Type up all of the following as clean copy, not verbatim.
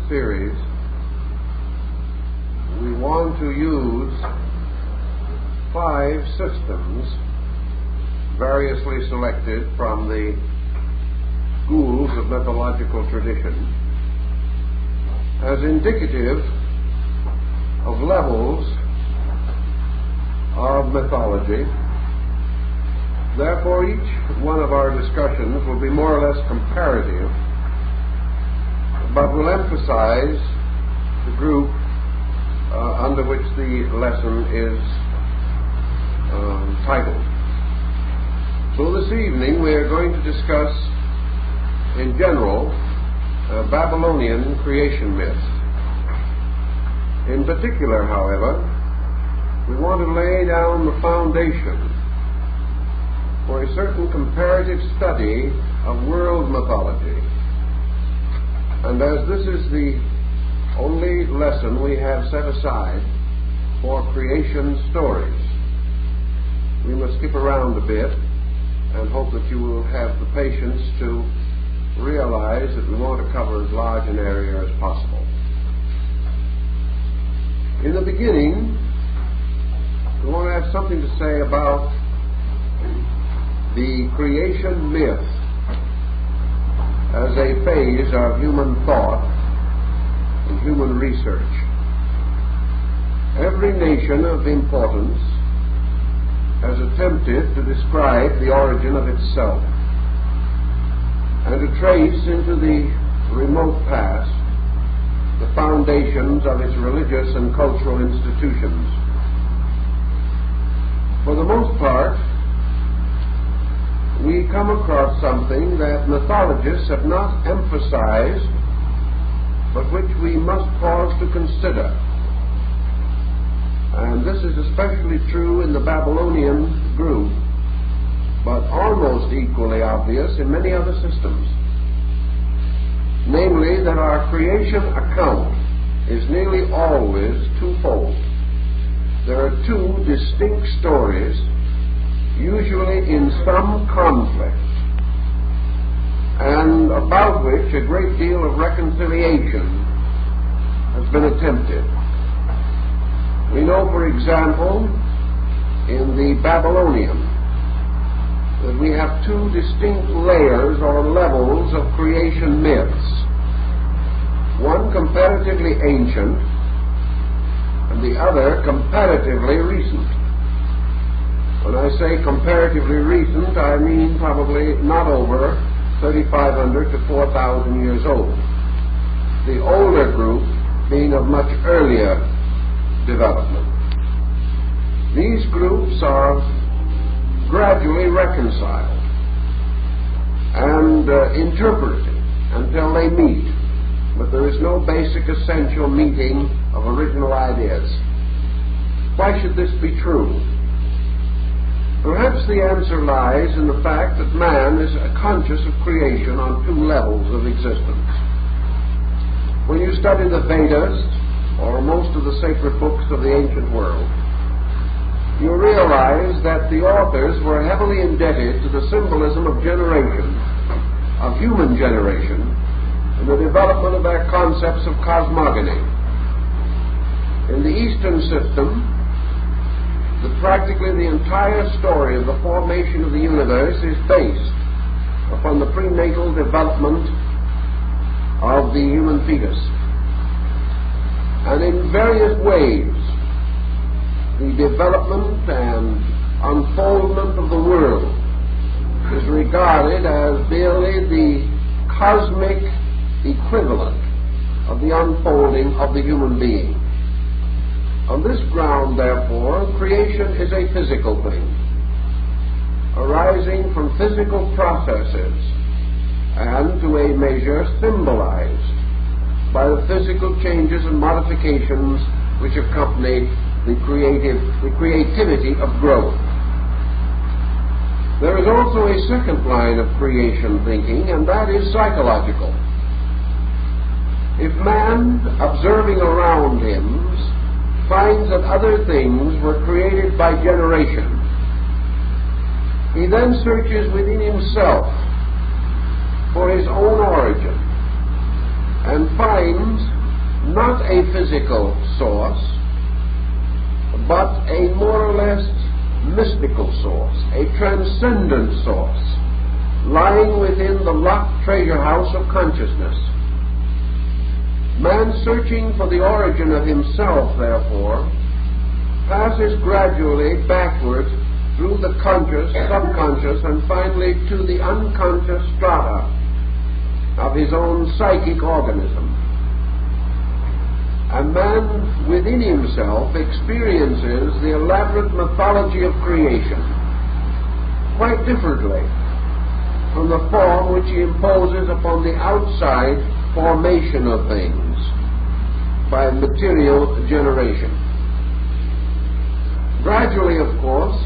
series, we want to use 5 systems variously selected from the schools of mythological tradition as indicative of levels of mythology. Therefore, each one of our discussions will be more or less comparative, but will emphasize the group under which the lesson is titled. So this evening we are going to discuss, in general, Babylonian creation myths. In particular, however, we want to lay down the foundation for a certain comparative study of world mythology. And as this is the only lesson we have set aside for creation stories, we must skip around a bit and hope that you will have the patience to realize that we want to cover as large an area as possible. In the beginning, we want to have something to say about the creation myth as a phase of human thought and human research. Every nation of importance has attempted to describe the origin of itself and to trace into the remote past the foundations of its religious and cultural institutions. For the most part, we come across something that mythologists have not emphasized, but which we must pause to consider. And this is especially true in the Babylonian group, but almost equally obvious in many other systems. Namely, that our creation account is nearly always twofold. There are 2 distinct stories, usually in some conflict, and about which a great deal of reconciliation has been attempted. We know, for example, in the Babylonian, that we have 2 distinct layers or levels of creation myths. One comparatively ancient, and the other comparatively recent. When I say comparatively recent, I mean probably not over 3,500 to 4,000 years old. The older group being of much earlier development. These groups are gradually reconciled and interpreted until they meet, but there is no basic essential meeting of original ideas. Why should this be true? Perhaps the answer lies in the fact that man is conscious of creation on 2 levels of existence. When you study the Vedas, or most of the sacred books of the ancient world, you realize that the authors were heavily indebted to the symbolism of generation, of human generation, and the development of their concepts of cosmogony. In the Eastern system, practically the entire story of the formation of the universe is based upon the prenatal development of the human fetus. And in various ways, the development and unfoldment of the world is regarded as merely the cosmic equivalent of the unfolding of the human being. On this ground, therefore, creation is a physical thing, arising from physical processes and to a measure symbolized by the physical changes and modifications which accompany the creativity of growth. There is also a second line of creation thinking, and that is psychological. If man, observing around him, finds that other things were created by generation, he then searches within himself for his own origin and finds not a physical source, but a more or less mystical source, a transcendent source, lying within the locked treasure house of consciousness. Man searching for the origin of himself, therefore, passes gradually backward through the conscious, subconscious, and finally to the unconscious strata of his own psychic organism. And man within himself experiences the elaborate mythology of creation quite differently from the form which he imposes upon the outside formation of things by material generation. Gradually, of course,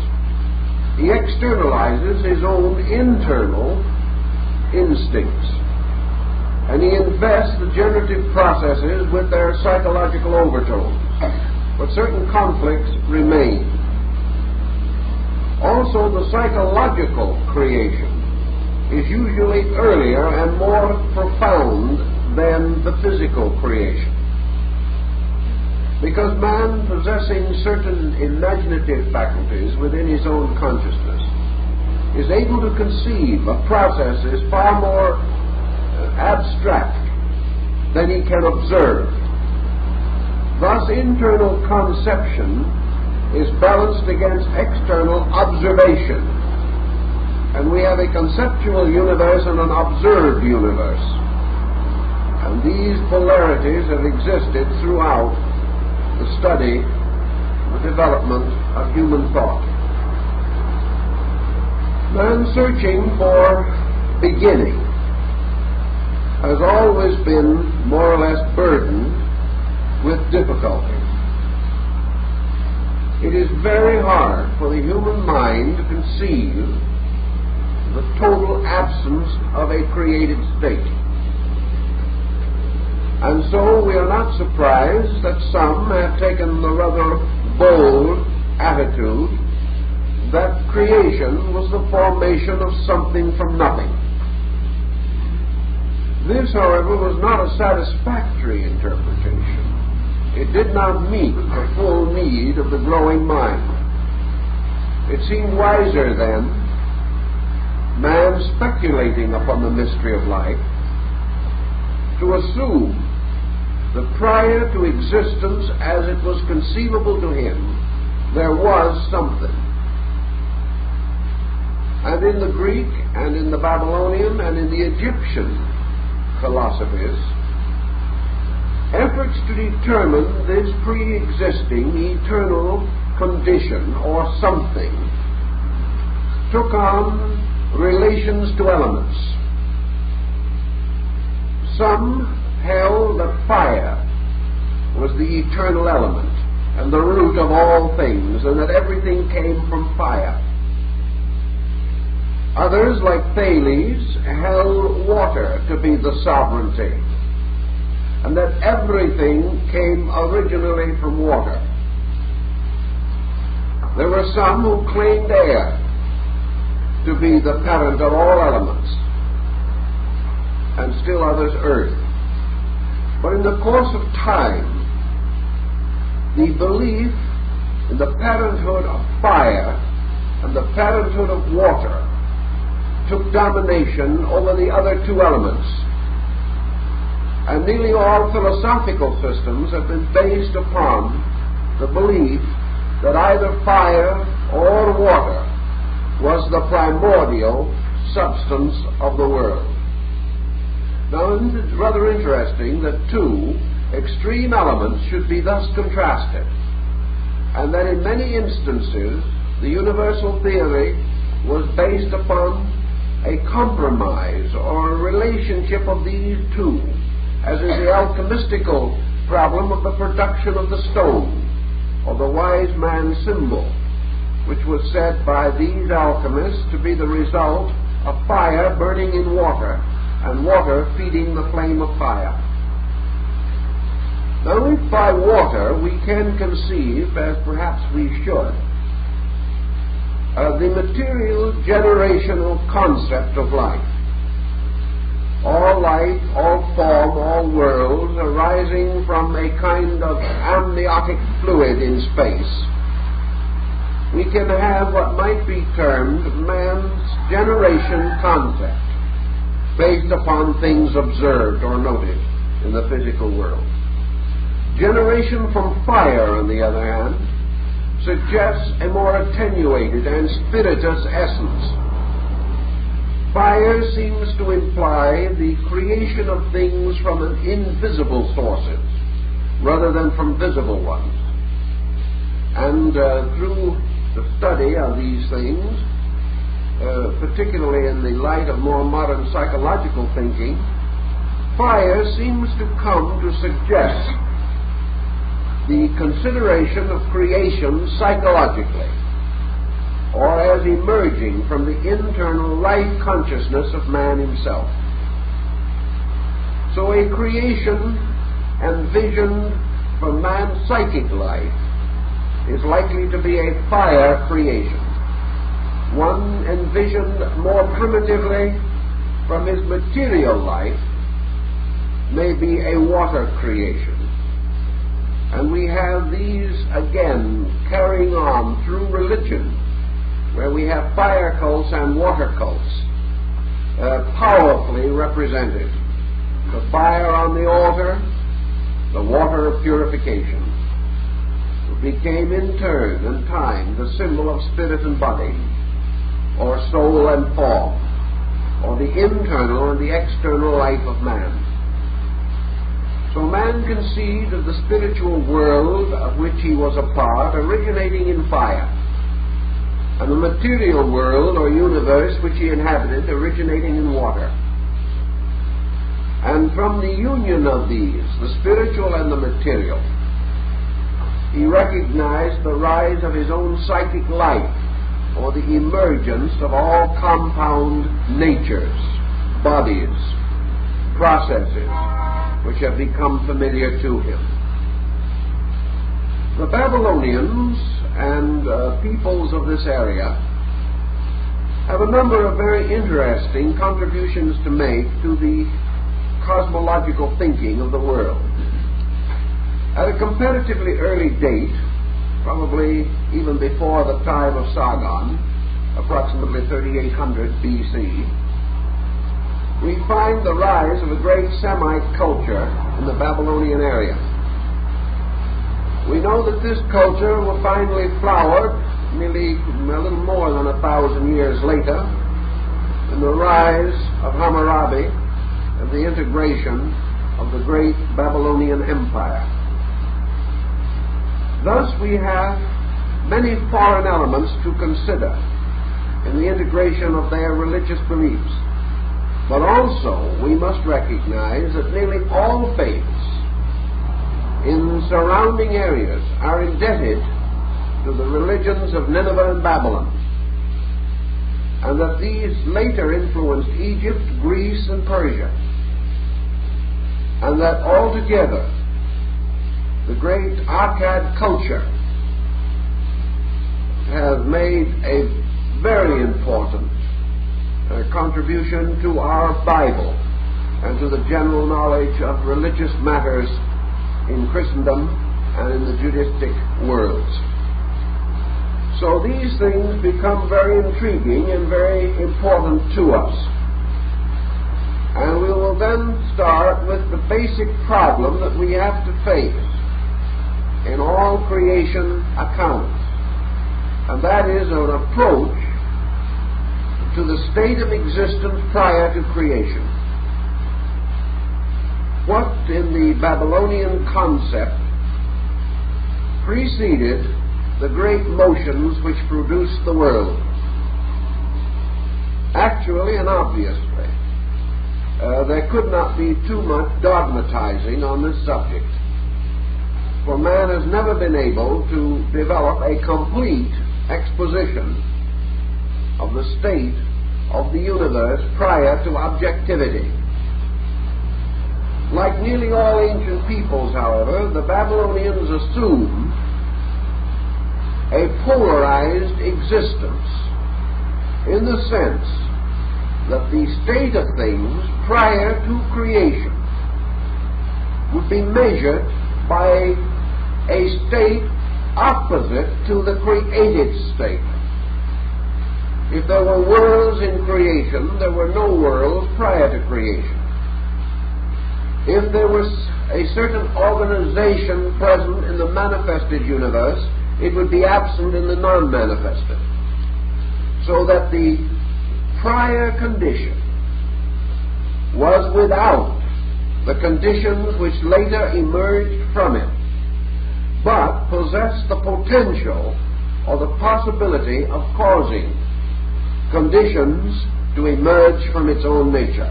he externalizes his own internal instincts, and he invests the generative processes with their psychological overtones, but certain conflicts remain. Also, the psychological creation is usually earlier and more profound than the physical creation, because man, possessing certain imaginative faculties within his own consciousness, is able to conceive of processes far more abstract than he can observe. Thus, internal conception is balanced against external observation, and we have a conceptual universe and an observed universe. And these polarities have existed throughout the study, the development of human thought. Man searching for beginning has always been more or less burdened with difficulty. It is very hard for the human mind to conceive the total absence of a created state. And so we are not surprised that some have taken the rather bold attitude that creation was the formation of something from nothing. This, however, was not a satisfactory interpretation. It did not meet the full need of the growing mind. It seemed wiser then, man speculating upon the mystery of life, to assume that prior to existence as it was conceivable to him, there was something. And in the Greek and in the Babylonian and in the Egyptian philosophies, efforts to determine this pre-existing eternal condition or something took on relations to elements. Some held that fire was the eternal element and the root of all things, and that everything came from fire. Others, like Thales, held water to be the sovereignty, and that everything came originally from water. There were some who claimed air to be the parent of all elements, and still others earth. But in the course of time, the belief in the parenthood of fire and the parenthood of water took domination over the other two elements. And nearly all philosophical systems have been based upon the belief that either fire or water was the primordial substance of the world. Now, it's rather interesting that two extreme elements should be thus contrasted, and that in many instances the universal theory was based upon a compromise or a relationship of these two, as is the alchemistical problem of the production of the stone, or the wise man's symbol, which was said by these alchemists to be the result of fire burning in water, and water feeding the flame of fire. Now, if by water we can conceive, as perhaps we should, the material generational concept of life, all life, all form, all worlds arising from a kind of amniotic fluid in space, we can have what might be termed man's generation concept, based upon things observed or noted in the physical world. Generation from fire, on the other hand, suggests a more attenuated and spirituous essence. Fire seems to imply the creation of things from invisible sources rather than from visible ones. And through the study of these things, particularly in the light of more modern psychological thinking, fire seems to come to suggest the consideration of creation psychologically, or as emerging from the internal life consciousness of man himself. So a creation envisioned from man's psychic life is likely to be a fire creation. One envisioned more primitively from his material life may be a water creation. And we have these again carrying on through religion, where we have fire cults and water cults powerfully represented. The fire on the altar, the water of purification, became in turn and time the symbol of spirit and body, or soul and form, or the internal and the external life of man. So man conceived of the spiritual world of which he was a part originating in fire, and the material world or universe which he inhabited originating in water. And from the union of these, the spiritual and the material, he recognized the rise of his own psychic life, or the emergence of all compound natures, bodies, processes, which have become familiar to him. The Babylonians and peoples of this area have a number of very interesting contributions to make to the cosmological thinking of the world. At a comparatively early date, probably even before the time of Sargon, approximately 3800 BC, we find the rise of a great Semite culture in the Babylonian area. We know that this culture will finally flower nearly a little more than 1,000 years later in the rise of Hammurabi and the integration of the great Babylonian Empire. Thus we have many foreign elements to consider in the integration of their religious beliefs. But also we must recognize that nearly all faiths in surrounding areas are indebted to the religions of Nineveh and Babylon, and that these later influenced Egypt, Greece, and Persia, and that altogether the great Akkad culture has made a very important contribution to our Bible and to the general knowledge of religious matters in Christendom and in the Judaistic worlds. So these things become very intriguing and very important to us. And we will then start with the basic problem that we have to face in all creation accounts, and that is an approach to the state of existence prior to creation. What in the Babylonian concept preceded the great motions which produced the world? Actually and obviously, there could not be too much dogmatizing on this subject, for man has never been able to develop a complete exposition of the state of the universe prior to objectivity. Like nearly all ancient peoples, however, the Babylonians assumed a polarized existence, in the sense that the state of things prior to creation would be measured by a state opposite to the created state. If there were worlds in creation, there were no worlds prior to creation. If there was a certain organization present in the manifested universe, it would be absent in the non-manifested. So that the prior condition was without the conditions which later emerged from it, but possessed the potential or the possibility of causing conditions to emerge from its own nature.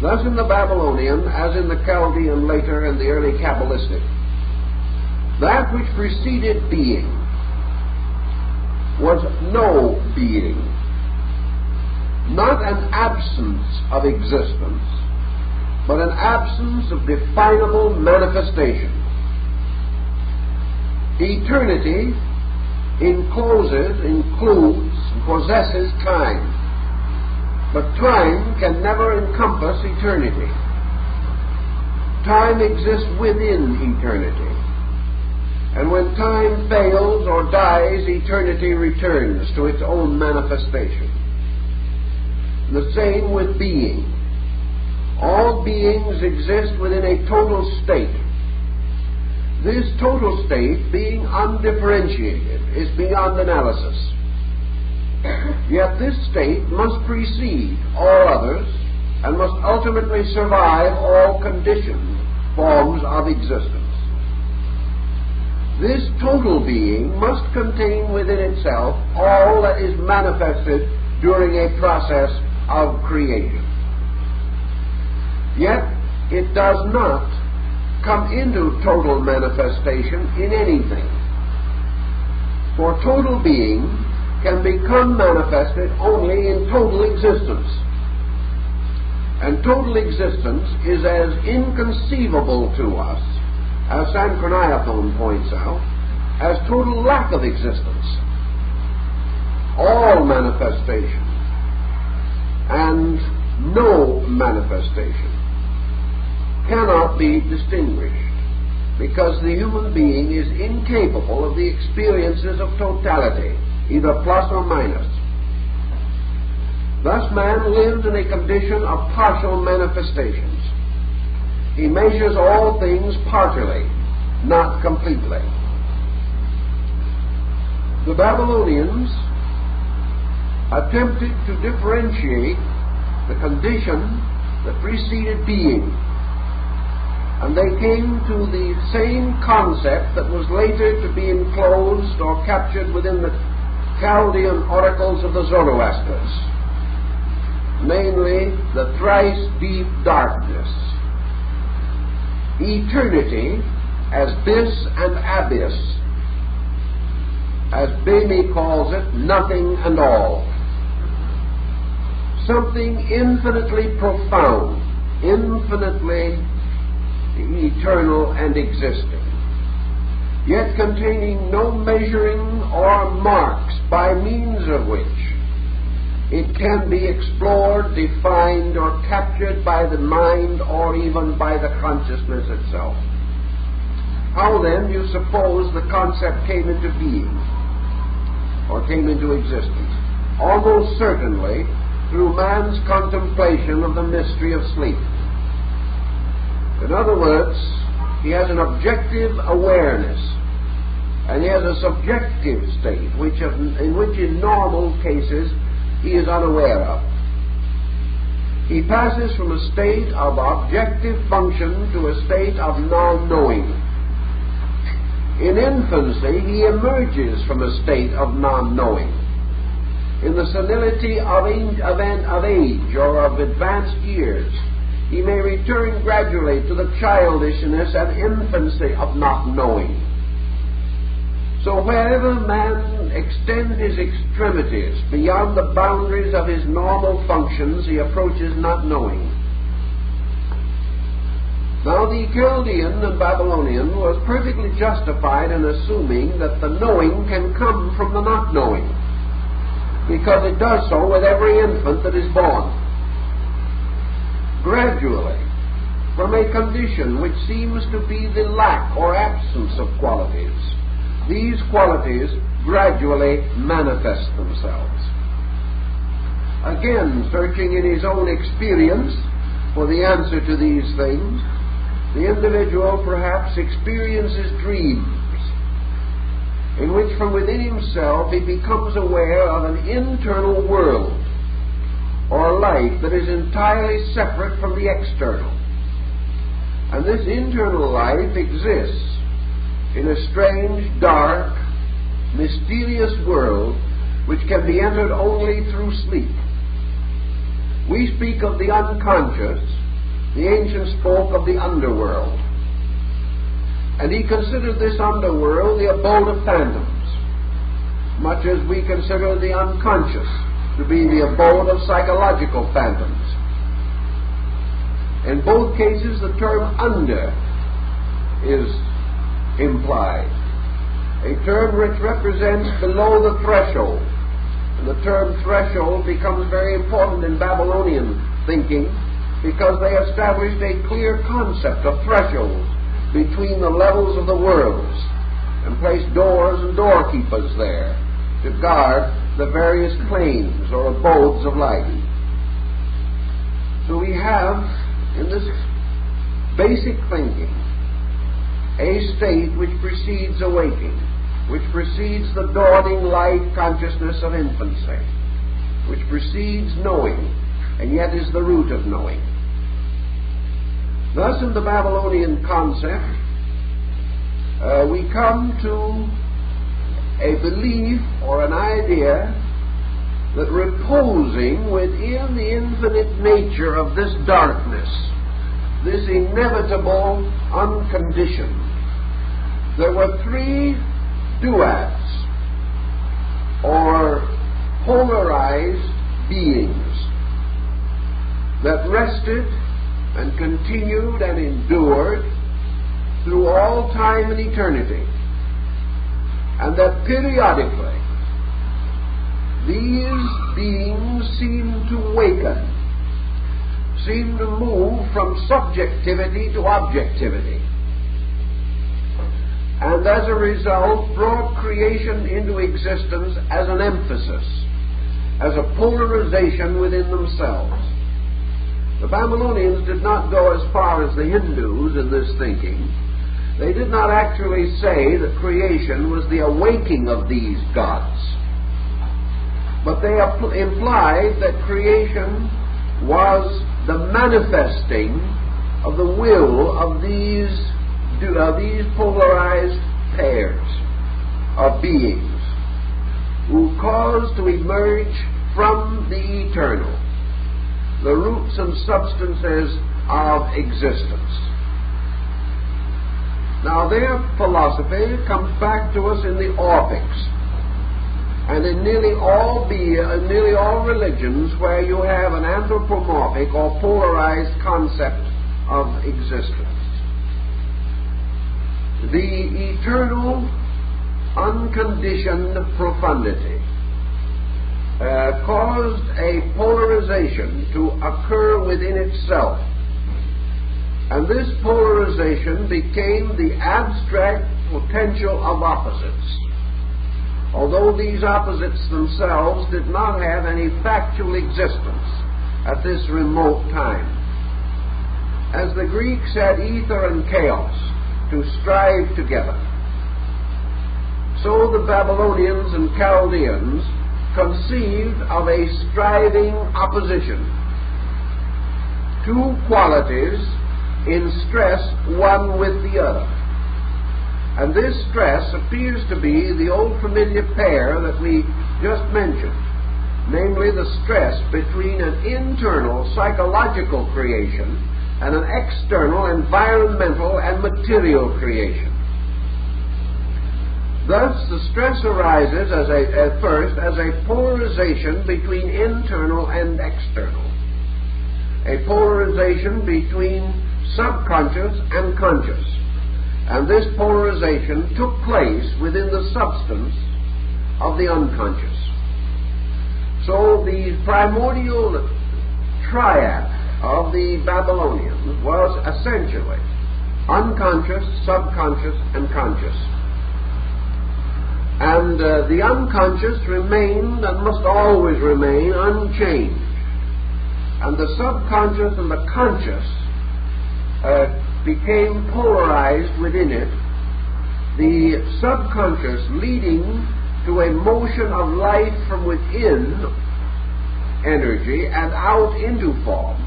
Thus in the Babylonian, as in the Chaldean later and the early Kabbalistic, that which preceded being was no being, not an absence of existence, but an absence of definable manifestation. Eternity includes, possesses time, but time can never encompass eternity. Time exists within eternity, and when time fails or dies, eternity returns to its own manifestation. The same with being. All beings exist within a total state. This total state, being undifferentiated, is beyond analysis. Yet this state must precede all others and must ultimately survive all conditioned forms of existence. This total being must contain within itself all that is manifested during a process of creation. Yet it does not come into total manifestation in anything. For total being can become manifested only in total existence. And total existence is as inconceivable to us, as Sanchroniathon points out, as total lack of existence. All manifestation and no manifestation cannot be distinguished, because the human being is incapable of the experiences of totality, either plus or minus. Thus man lives in a condition of partial manifestations. He measures all things partially, not completely. The Babylonians attempted to differentiate the condition that preceded being, and they came to the same concept that was later to be enclosed or captured within the Chaldean oracles of the Zoroastrians, namely the thrice deep darkness. Eternity as bis and abyss, as Bami calls it, nothing and all. Something infinitely profound, infinitely eternal and existing, yet containing no measuring or marks by means of which it can be explored, defined, or captured by the mind or even by the consciousness itself. How then do you suppose the concept came into being or came into existence? Almost certainly through man's contemplation of the mystery of sleep. In other words, he has an objective awareness, and he has a subjective state, in which in normal cases he is unaware of. He passes from a state of objective function to a state of non-knowing. In infancy, he emerges from a state of non-knowing. In the senility of age or of advanced years, he may return gradually to the childishness and infancy of not knowing. So wherever man extends his extremities beyond the boundaries of his normal functions, he approaches not knowing. Now the Chaldean and Babylonian was perfectly justified in assuming that the knowing can come from the not knowing. because it does so with every infant that is born. Gradually, from a condition which seems to be the lack or absence of qualities, these qualities gradually manifest themselves. Again, searching in his own experience for the answer to these things, the individual perhaps experiences dreams in which from within himself he becomes aware of an internal world or life that is entirely separate from the external. And this internal life exists in a strange, dark, mysterious world which can be entered only through sleep. We speak of the unconscious. The ancients spoke of the underworld. And he considered this underworld the abode of phantoms, much as we consider the unconscious to be the abode of psychological phantoms. In both cases, the term under is implied, a term which represents below the threshold. And the term threshold becomes very important in Babylonian thinking because they established a clear concept of thresholds between the levels of the worlds and placed doors and doorkeepers there to guard the various planes or abodes of life. So we have in this basic thinking a state which precedes awaking, which precedes the dawning light consciousness of infancy, which precedes knowing, and yet is the root of knowing. Thus, in the Babylonian concept, we come to a belief or an idea that reposing within the infinite nature of this darkness, this inevitable unconditioned, there were three duads, or polarized beings, that rested and continued and endured through all time and eternity, and that periodically these beings seem to waken, seem to move from subjectivity to objectivity, and as a result brought creation into existence as an emphasis, as a polarization within themselves. The Babylonians did not go as far as the Hindus in this thinking. They did not actually say that creation was the awaking of these gods, but they implied that creation was the manifesting of the will of these polarized pairs of beings who caused to emerge from the eternal the roots and substances of existence. Now their philosophy comes back to us in the Orphics, and in nearly all religions where you have an anthropomorphic or polarized concept of existence. The eternal, unconditioned profundity caused a polarization to occur within itself. And this polarization became the abstract potential of opposites, although these opposites themselves did not have any factual existence at this remote time. As the Greeks had ether and chaos to strive together, so the Babylonians and Chaldeans conceived of a striving opposition, two qualities in stress one with the other. And this stress appears to be the old familiar pair that we just mentioned, namely the stress between an internal psychological creation and an external environmental and material creation. Thus, the stress arises at first as a polarization between internal and external, a polarization between subconscious and conscious, and this polarization took place within the substance of the unconscious. the primordial triad of the Babylonians was essentially unconscious, subconscious, and conscious. And the unconscious remained and must always remain unchanged. And the subconscious and the conscious became polarized within it, the subconscious leading to a motion of life from within energy and out into form,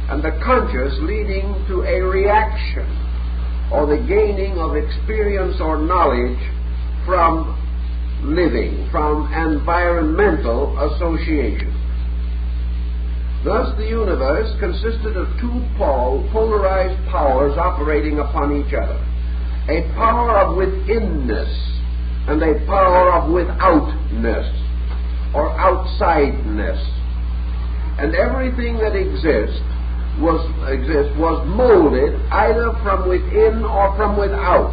and the conscious leading to a reaction or the gaining of experience or knowledge from living, from environmental association. Thus the universe consisted of two polarized powers operating upon each other, a power of withinness and a power of withoutness or outsideness. And everything that exists was molded either from within or from without.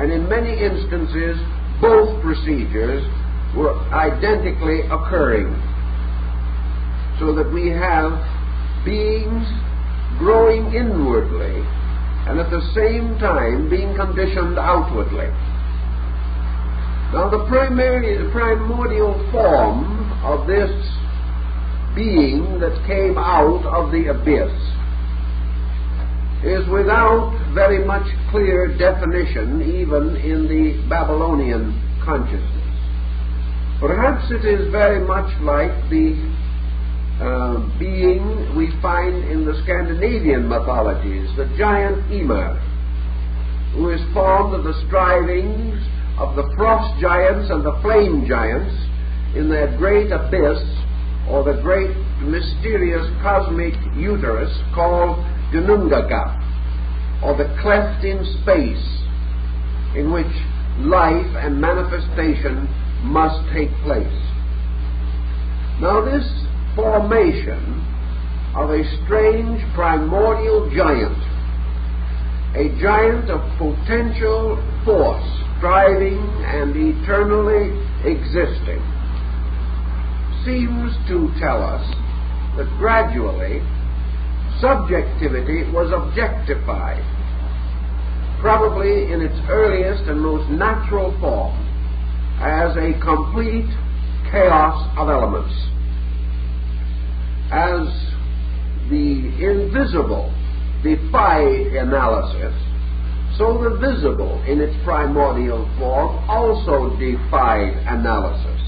And in many instances, both procedures were identically occurring. So that we have beings growing inwardly and at the same time being conditioned outwardly. Now the primordial form of this being that came out of the abyss is without very much clear definition even in the Babylonian consciousness. Perhaps it is very much like the being we find in the Scandinavian mythologies, the giant Ymir, who is formed of the strivings of the frost giants and the flame giants in that great abyss, or the great mysterious cosmic uterus called Gnungaga, or the cleft in space in which life and manifestation must take place. Now this formation of a strange primordial giant, a giant of potential force, striving and eternally existing, seems to tell us that gradually subjectivity was objectified, probably in its earliest and most natural form, as a complete chaos of elements. As the invisible defied analysis, so the visible in its primordial form also defied analysis.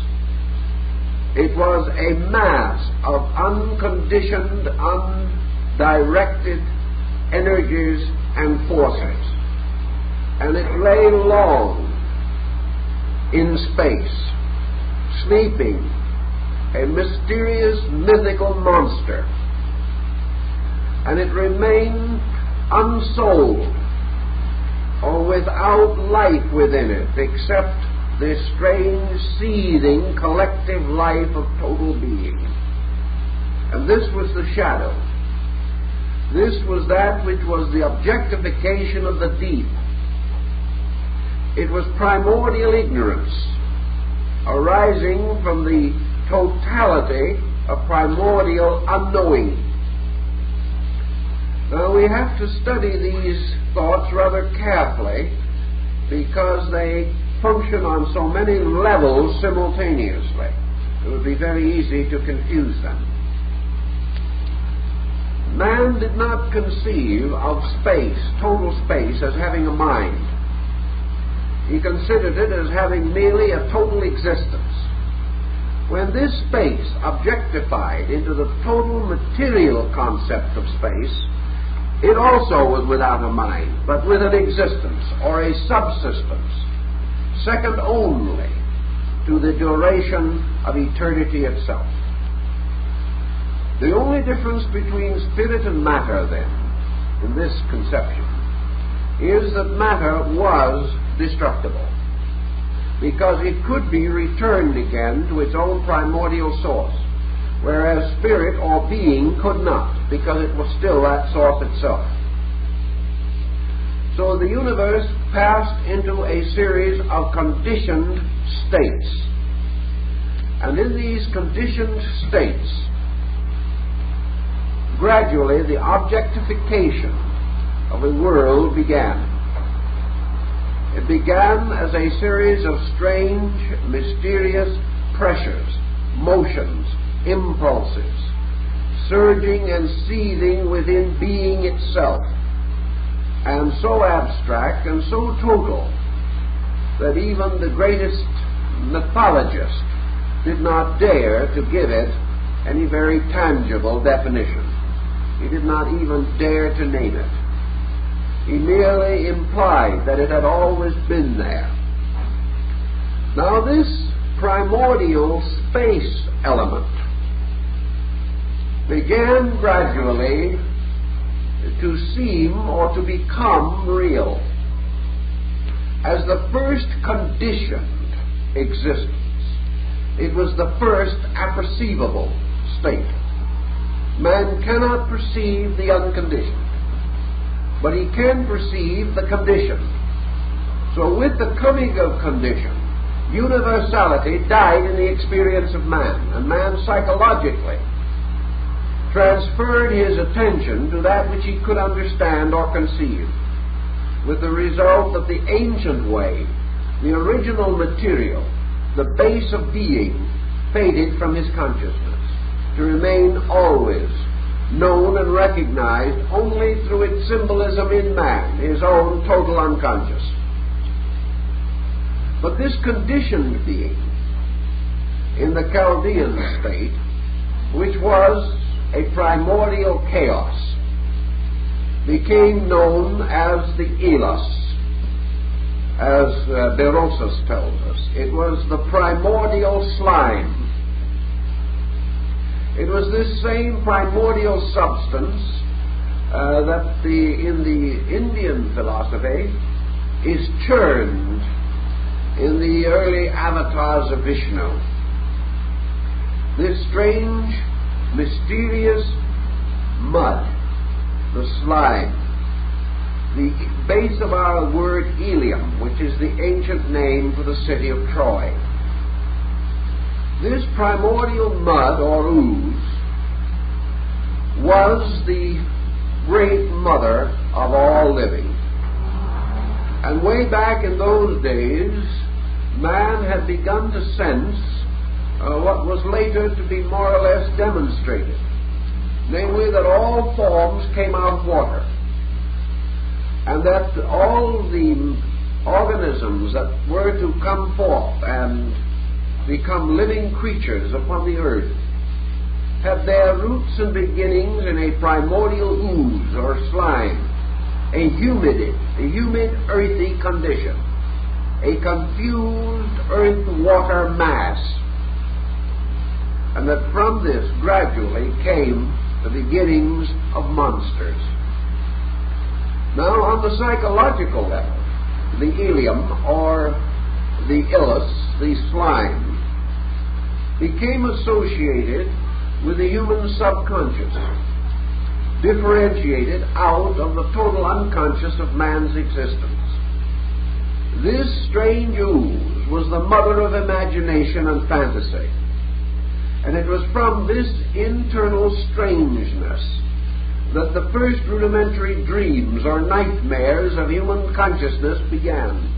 It was a mass of unconditioned, undirected energies and forces, and it lay long in space, sleeping, a mysterious mythical monster, and it remained unsouled or without life within it except this strange seething collective life of total being. And this was the shadow. This was that which was the objectification of the deep. It was primordial ignorance arising from the totality of primordial unknowing. Now we have to study these thoughts rather carefully because they function on so many levels simultaneously. It would be very easy to confuse them. Man did not conceive of space, total space, as having a mind. He considered it as having merely a total existence. When this space objectified into the total material concept of space, it also was without a mind, but with an existence or a subsistence, second only to the duration of eternity itself. The only difference between spirit and matter, then, in this conception, is that matter was destructible, because it could be returned again to its own primordial source, whereas spirit or being could not, because it was still that source itself. So the universe passed into a series of conditioned states, And in these conditioned states, gradually the objectification of the world began. It began as a series of strange, mysterious pressures, motions, impulses, surging and seething within being itself, and so abstract and so total that even the greatest mythologist did not dare to give it any very tangible definition. He did not even dare to name it. He merely implied that it had always been there. Now this primordial space element began gradually to seem or to become real as the first conditioned existence. It was the first apperceivable state. Man cannot perceive the unconditioned, but he can perceive the conditioned. So with the coming of condition, universality died in the experience of man, and man psychologically transferred his attention to that which he could understand or conceive, with the result that the ancient way, the original material, the base of being, faded from his consciousness, to remain always known and recognized only through its symbolism in man, his own total unconscious. But this conditioned being in the Chaldean state, which was a primordial chaos, became known as the Elos, as Berosus tells us. It was the primordial slime. It was this same primordial substance that in the Indian philosophy is churned in the early avatars of Vishnu. This strange, mysterious mud, the slime, the base of our word Ilium, which is the ancient name for the city of Troy. This primordial mud or ooze was the great mother of all living. And way back in those days, man had begun to sense what was later to be more or less demonstrated, namely that all forms came out of water, and that all the organisms that were to come forth and become living creatures upon the earth had their roots and beginnings in a primordial ooze or slime, a humid, earthy condition, a confused earth-water mass, and that from this gradually came the beginnings of monsters. Now, on the psychological level, the Ilium, or the Ilus, the slime, became associated with the human subconscious, differentiated out of the total unconscious of man's existence. This strange ooze was the mother of imagination and fantasy, and it was from this internal strangeness that the first rudimentary dreams or nightmares of human consciousness began.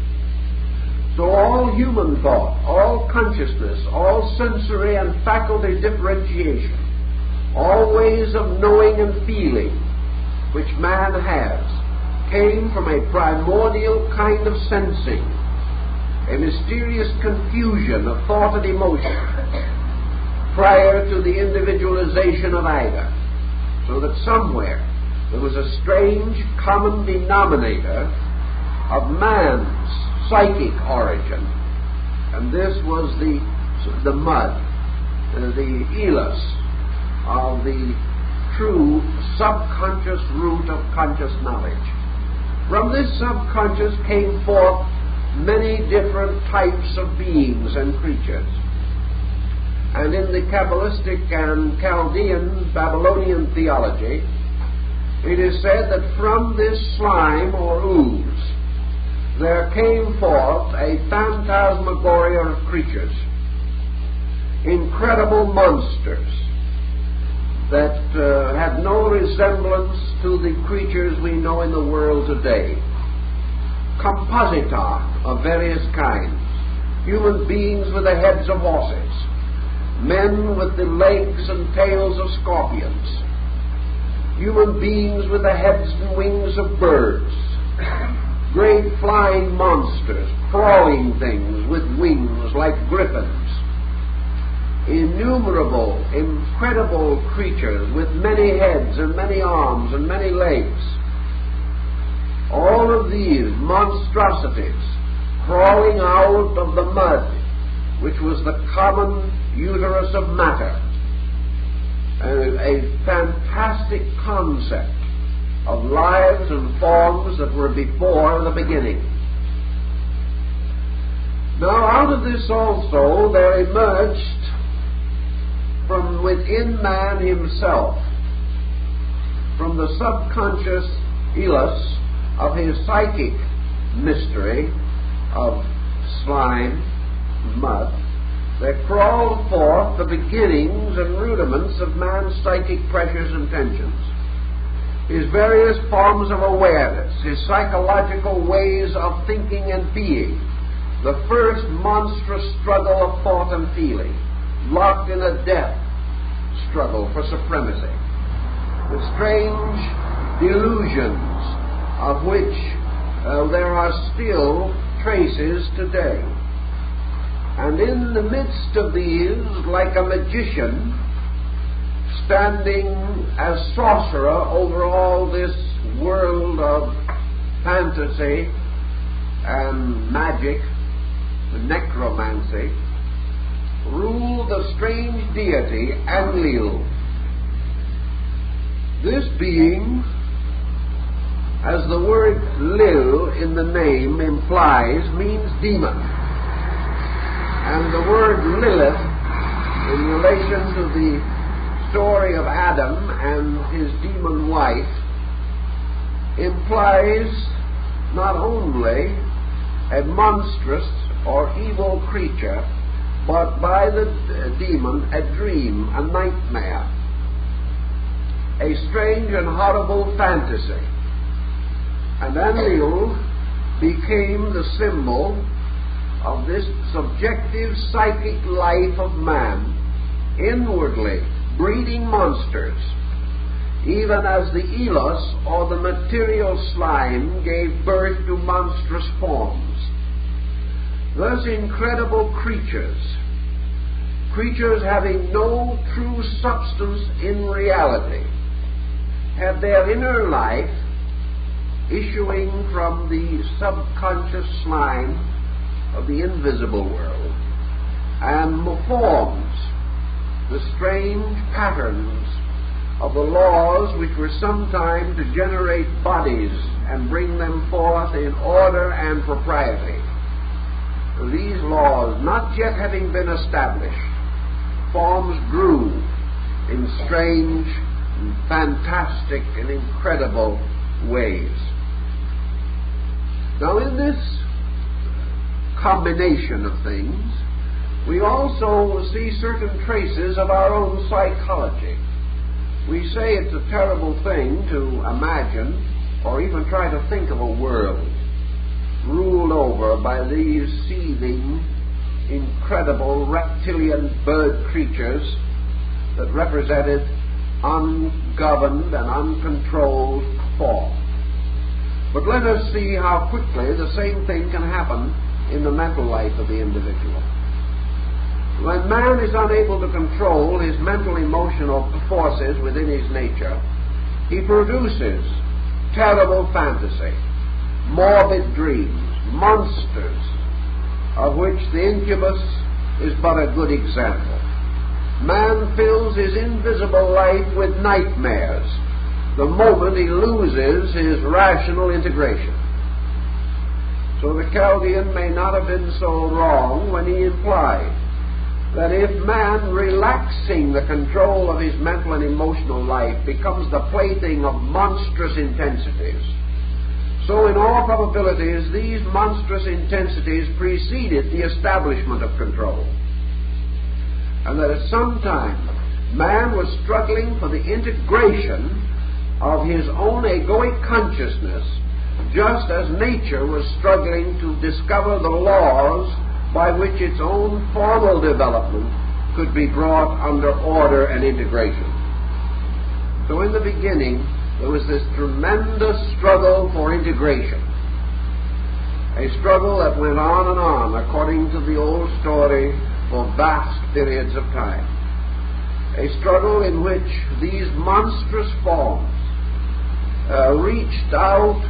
So all human thought, all consciousness, all sensory and faculty differentiation, all ways of knowing and feeling which man has, came from a primordial kind of sensing, a mysterious confusion of thought and emotion prior to the individualization of either, so that somewhere there was a strange common denominator of man's psychic origin, and this was the mud, the Elos of the true subconscious root of conscious knowledge. From this subconscious came forth many different types of beings and creatures. And in the Kabbalistic and Chaldean Babylonian theology, it is said that from this slime or ooze there came forth a phantasmagoria of creatures. incredible monsters that had no resemblance to the creatures we know in the world today. Composita of various kinds, human beings with the heads of horses, men with the legs and tails of scorpions, human beings with the heads and wings of birds, great flying monsters, crawling things with wings like griffins, innumerable, incredible creatures with many heads and many arms and many legs. All of these monstrosities crawling out of the mud, which was the common uterus of matter. A fantastic concept of lives and forms that were before the beginning. Now, out of this also there emerged from within man himself, from the subconscious ilus of his psychic mystery of slime, mud, there crawled forth the beginnings and rudiments of man's psychic pressures and tensions, his various forms of awareness, his psychological ways of thinking and being, the first monstrous struggle of thought and feeling, locked in a death struggle for supremacy, the strange delusions of which there are still traces today. And in the midst of these, like a magician, standing as sorcerer over all this world of fantasy and magic, necromancy, ruled the strange deity Enlil. This being, as the word Lil in the name implies, means demon. And the word Lilith, in relation to the story of Adam and his demon wife, implies not only a monstrous or evil creature, but by the demon a dream, a nightmare, a strange and horrible fantasy. And Enlil became the symbol of this subjective psychic life of man, inwardly breeding monsters, even as the ilus or the material slime gave birth to monstrous forms. Thus incredible creatures having no true substance in reality, had their inner life issuing from the subconscious slime of the invisible world, and forms the strange patterns of the laws which were sometime to generate bodies and bring them forth in order and propriety. These laws not yet having been established, forms grew in strange and fantastic and incredible ways. Now, in this combination of things, we also see certain traces of our own psychology. We say it's a terrible thing to imagine or even try to think of a world ruled over by these seething, incredible reptilian bird creatures that represented ungoverned and uncontrolled thought. But let us see how quickly the same thing can happen in the mental life of the individual. When man is unable to control his mental emotional forces within his nature, he produces terrible fantasy, morbid dreams, monsters, of which the incubus is but a good example. Man fills his invisible life with nightmares the moment he loses his rational integration. So the Chaldean may not have been so wrong when he implied that if man, relaxing the control of his mental and emotional life, becomes the plaything of monstrous intensities, so in all probabilities these monstrous intensities preceded the establishment of control. and that at some time man was struggling for the integration of his own egoic consciousness, just as nature was struggling to discover the laws by which its own formal development could be brought under order and integration. So in the beginning, there was this tremendous struggle for integration, a struggle that went on and on, according to the old story, for vast periods of time. A struggle in which these monstrous forms reached out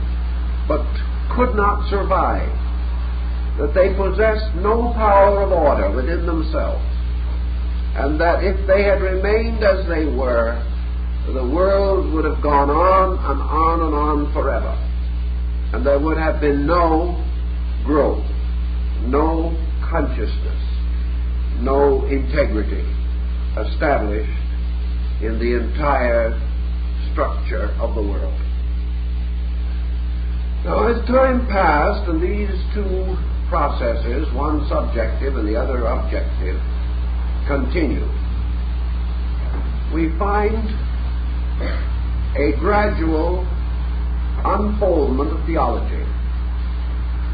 but could not survive, that they possessed no power of order within themselves, and that if they had remained as they were, the world would have gone on and on and on forever, and there would have been no growth, no consciousness, no integrity established in the entire structure of the world. Now, as time passed and these two processes, one subjective and the other objective, continued, we find a gradual unfoldment of theology.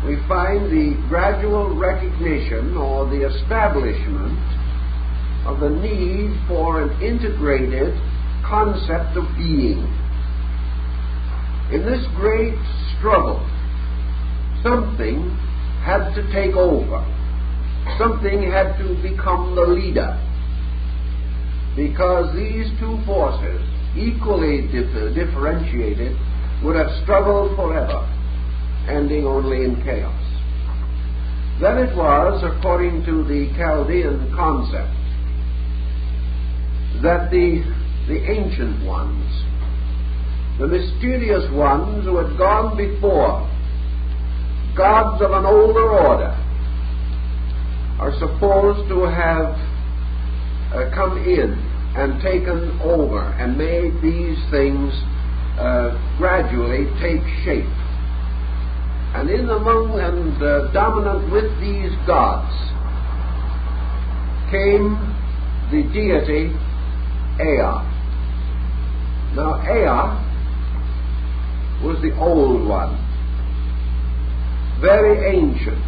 We find the gradual recognition or the establishment of the need for an integrated concept of being. In this great struggle, something had to take over. Something had to become the leader, because these two forces, equally differentiated, would have struggled forever, ending only in chaos. Then it was, according to the Chaldean concept, that the ancient ones, the mysterious ones who had gone before, gods of an older order, are supposed to have come in and taken over and made these things gradually take shape. And in among and dominant with these gods came the deity Ea. Now Ea was the old one, very ancient.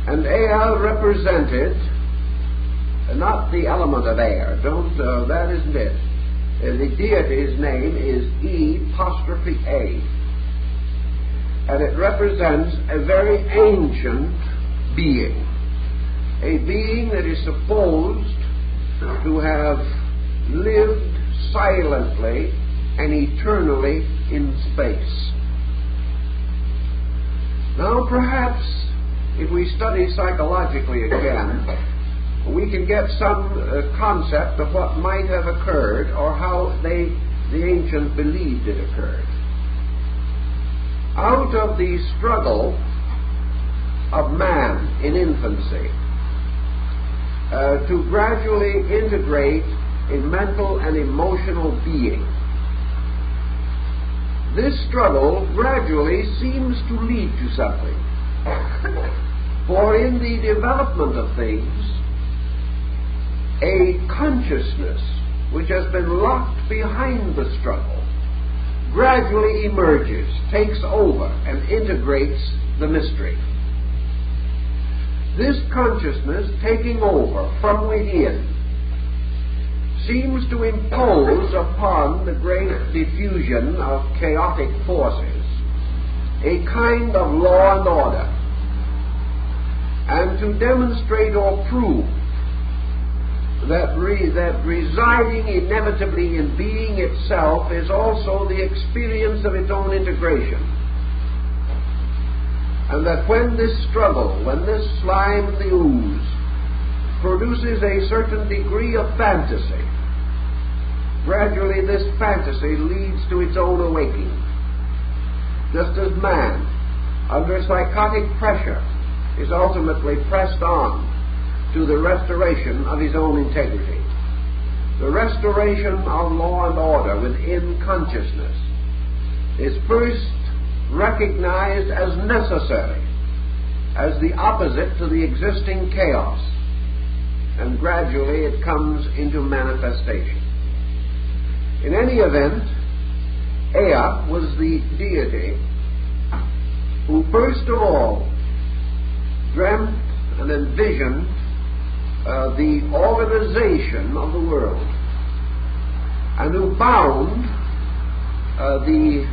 And Ea represented not the element of air, that isn't it. The deity's name is E''A. And it represents a very ancient being, a being that is supposed to have lived silently and eternally in space. Now perhaps if we study psychologically again, we can get some concept of what might have occurred or how the ancients believed it occurred. Out of the struggle of man in infancy to gradually integrate a mental and emotional being, this struggle gradually seems to lead to something. For in the development of things, a consciousness which has been locked behind the struggle gradually emerges, takes over, and integrates the mystery. This consciousness taking over from within seems to impose upon the great diffusion of chaotic forces a kind of law and order, and to demonstrate or prove that residing inevitably in being itself is also the experience of its own integration, and that when this struggle, when this slime, the ooze, produces a certain degree of fantasy, gradually this fantasy leads to its own awakening, just as man, under psychotic pressure, is ultimately pressed on to the restoration of his own integrity. The restoration of law and order within consciousness is first recognized as necessary, as the opposite to the existing chaos. and gradually it comes into manifestation. In any event, Ea was the deity who first of all dreamt and envisioned the organization of the world, and who bound the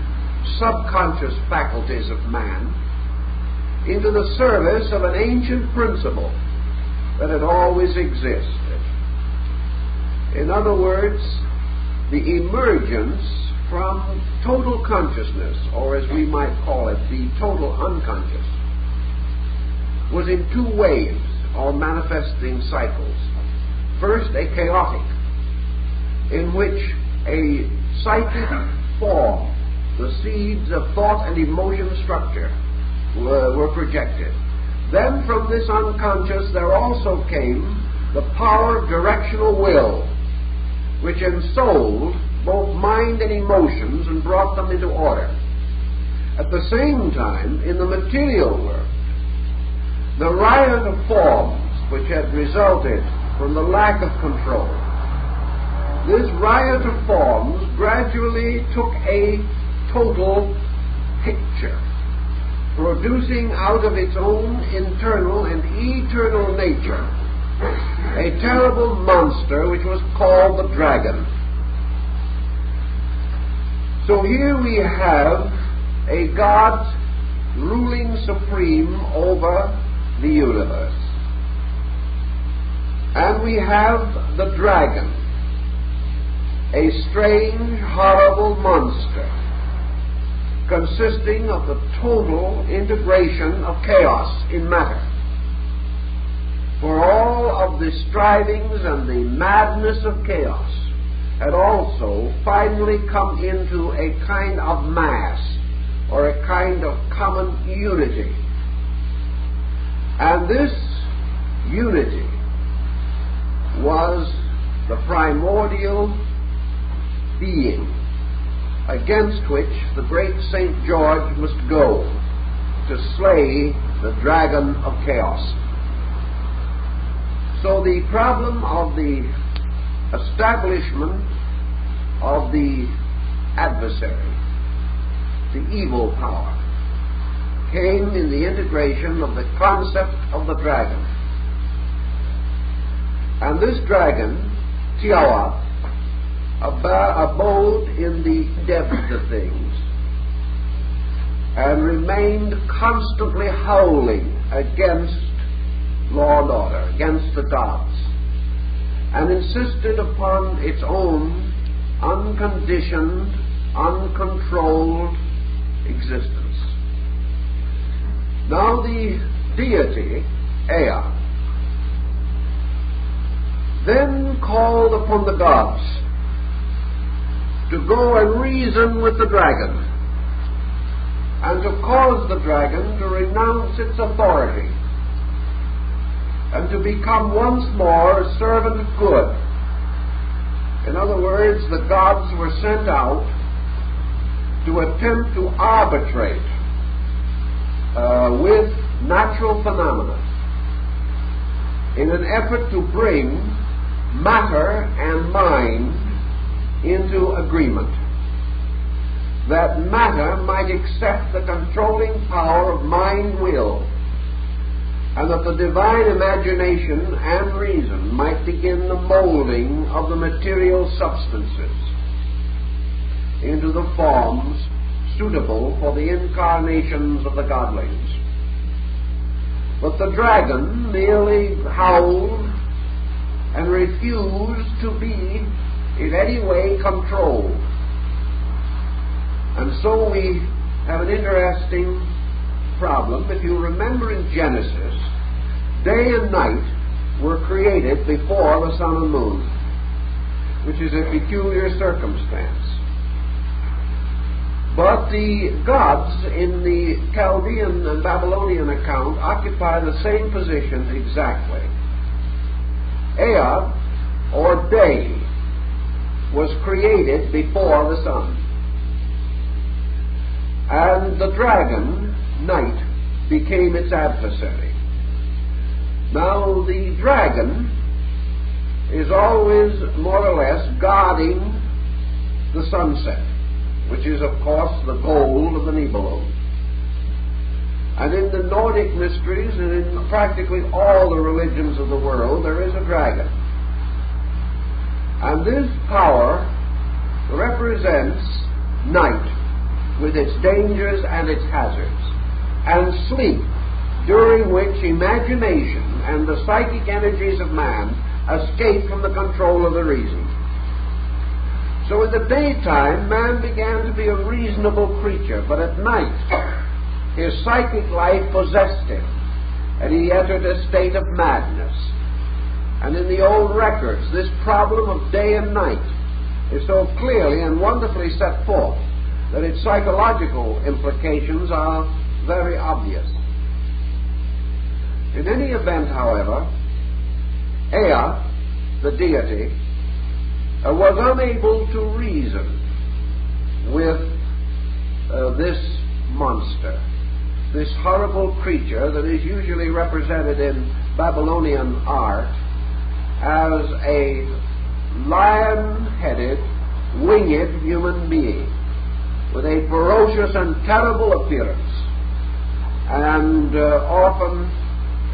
subconscious faculties of man into the service of an ancient principle that had always existed. In other words, the emergence from total consciousness, or as we might call it, the total unconscious, was in two waves or manifesting cycles. First, a chaotic, in which a psychic form, the seeds of thought and emotion structure, were projected. Then from this unconscious there also came the power of directional will, which ensouled both mind and emotions and brought them into order. At the same time, in the material world, the riot of forms which had resulted from the lack of control, this riot of forms gradually took a total picture, producing out of its own internal and eternal nature a terrible monster which was called the dragon. So here we have a God ruling supreme over the universe. And we have the dragon, a strange, horrible monster consisting of the total integration of chaos in matter. For all of the strivings and the madness of chaos had also finally come into a kind of mass, or a kind of common unity. And this unity was the primordial being against which the great St. George must go to slay the dragon of chaos. So the problem of the establishment of the adversary, the evil power, came in the integration of the concept of the dragon. And this dragon, Tiawa, abode in the depths of things and remained constantly howling against law and order, against the gods, and insisted upon its own unconditioned, uncontrolled existence. Now the deity, Ea, then called upon the gods to go and reason with the dragon, and to cause the dragon to renounce its authority, and to become once more a servant of good. In other words, the gods were sent out to attempt to arbitrate with natural phenomena in an effort to bring matter and mind into agreement, that matter might accept the controlling power of mind will, and that the divine imagination and reason might begin the molding of the material substances into the forms suitable for the incarnations of the godlings. But the dragon merely howled and refused to be in any way controlled. And so we have an interesting problem. If you remember in Genesis, day and night were created before the sun and moon, which is a peculiar circumstance. But the gods in the Chaldean and Babylonian account occupy the same position exactly. Ea, or day, was created before the sun, and the dragon, night, became its adversary. Now the dragon is always more or less guarding the sunset, which is, of course, the goal of the Nibelung. And in the Nordic mysteries, and in practically all the religions of the world, there is a dragon. And this power represents night, with its dangers and its hazards, and sleep, during which imagination and the psychic energies of man escape from the control of the reason. So in the daytime, man began to be a reasonable creature, but at night, his psychic life possessed him, and he entered a state of madness. And in the old records, this problem of day and night is so clearly and wonderfully set forth that its psychological implications are very obvious. In any event, however, Ea, the deity, was unable to reason with this monster, this horrible creature that is usually represented in Babylonian art as a lion-headed, winged human being with a ferocious and terrible appearance, and often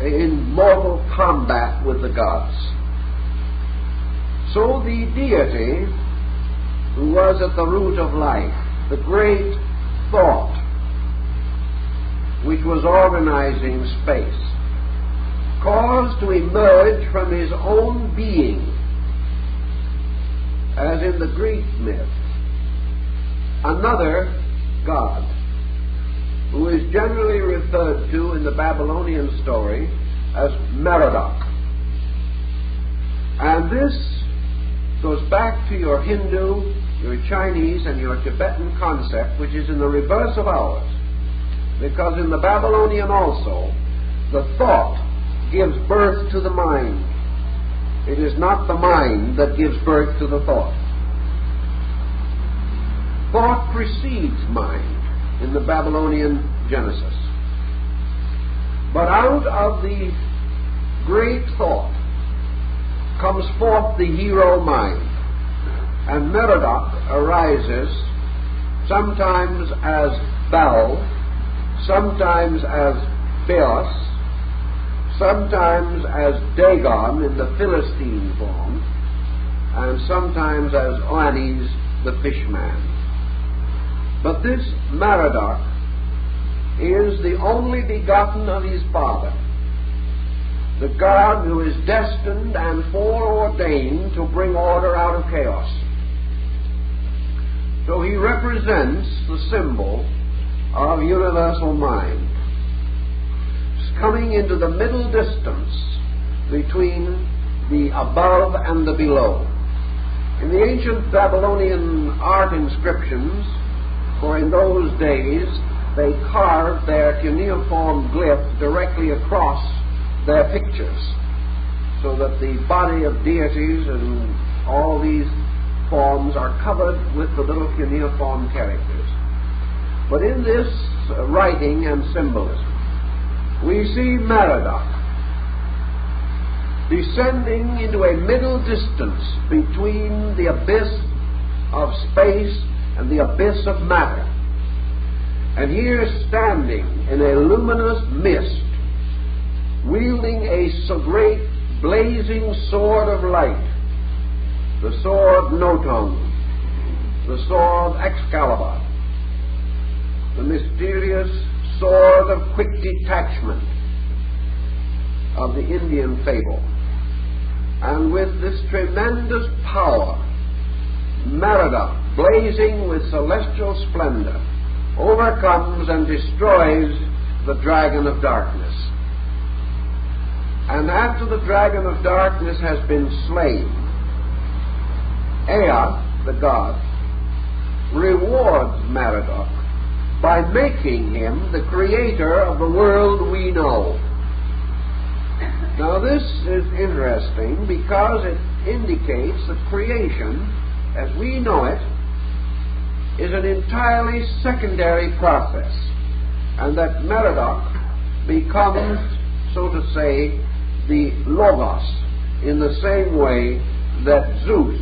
in mortal combat with the gods. So the deity, who was at the root of life, the great thought which was organizing space, caused to emerge from his own being, as in the Greek myth, another god, who is generally referred to in the Babylonian story as Merodach. And this goes back to your Hindu, your Chinese, and your Tibetan concept, which is in the reverse of ours. Because in the Babylonian also, the thought gives birth to the mind. It is not the mind that gives birth to the thought. Thought precedes mind in the Babylonian Genesis. But out of the great thought comes forth the hero mind. And Merodach arises sometimes as Baal, sometimes as Beos, sometimes as Dagon in the Philistine form, and sometimes as Oannes the fishman. But this Merodach is the only begotten of his father, the God who is destined and foreordained to bring order out of chaos. So he represents the symbol of universal mind, coming into the middle distance between the above and the below. In the ancient Babylonian art inscriptions, for in those days they carved their cuneiform glyph directly across their pictures, so that the body of deities and all these forms are covered with the little cuneiform characters. But in this writing and symbolism, we see Merodach descending into a middle distance between the abyss of space and the abyss of matter. And here standing in a luminous mist, wielding a so great blazing sword of light, the sword Noton, the sword Excalibur, the mysterious sword of quick detachment of the Indian fable. And with this tremendous power, Merodach, blazing with celestial splendor, overcomes and destroys the dragon of darkness. And after the dragon of darkness has been slain, Ea, the god, rewards Merodach by making him the creator of the world we know. Now this is interesting because it indicates that creation, as we know it, is an entirely secondary process, and that Merodach becomes, so to say, the Logos, in the same way that Zeus,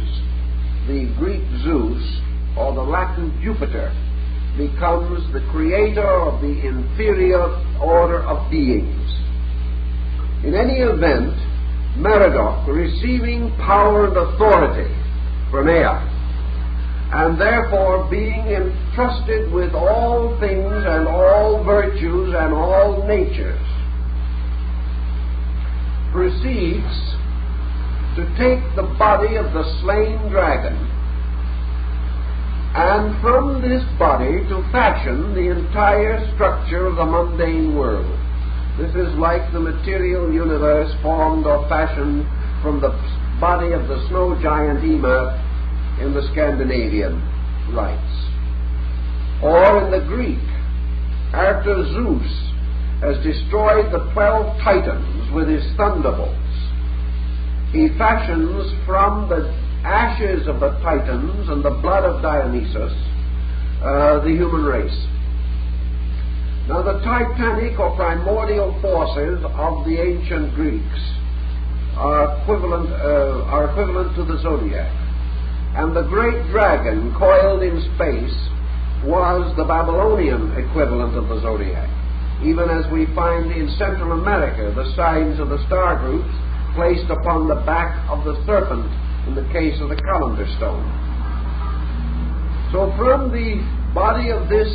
the Greek Zeus, or the Latin Jupiter, becomes the creator of the inferior order of beings. In any event, Merodach, receiving power and authority from Ea, and therefore being entrusted with all things and all virtues and all natures, proceeds to take the body of the slain dragon, and from this body to fashion the entire structure of the mundane world. This is like the material universe formed or fashioned from the body of the snow giant Ymir in the Scandinavian rites. Or in the Greek, after Zeus has destroyed the 12 titans with his thunderbolts, he fashions from the ashes of the titans and the blood of Dionysus the human race. Now, the titanic or primordial forces of the ancient Greeks are equivalent to the zodiac, and the great dragon coiled in space was the Babylonian equivalent of the zodiac, even as we find in Central America the signs of the star groups placed upon the back of the serpent in the case of the calendar stone. So from the body of this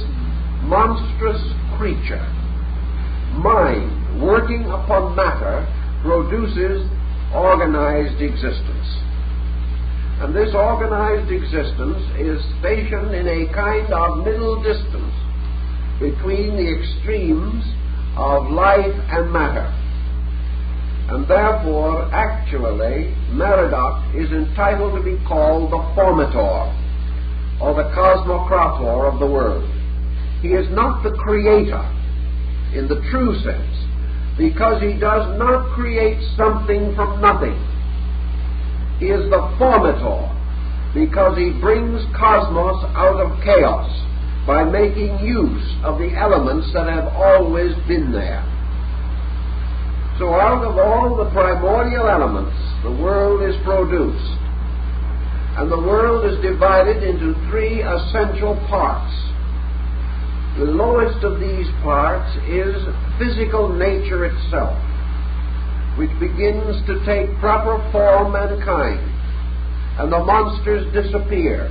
monstrous creature, mind, working upon matter, produces organized existence. And this organized existence is stationed in a kind of middle distance between the extremes of life and matter. And therefore, actually, Merodach is entitled to be called the formator, or the cosmocrator of the world. He is not the creator in the true sense, because he does not create something from nothing. He is the formator because he brings cosmos out of chaos by making use of the elements that have always been there. So out of all the primordial elements, the world is produced. And the world is divided into three essential parts. The lowest of these parts is physical nature itself, which begins to take proper form and kind, and the monsters disappear,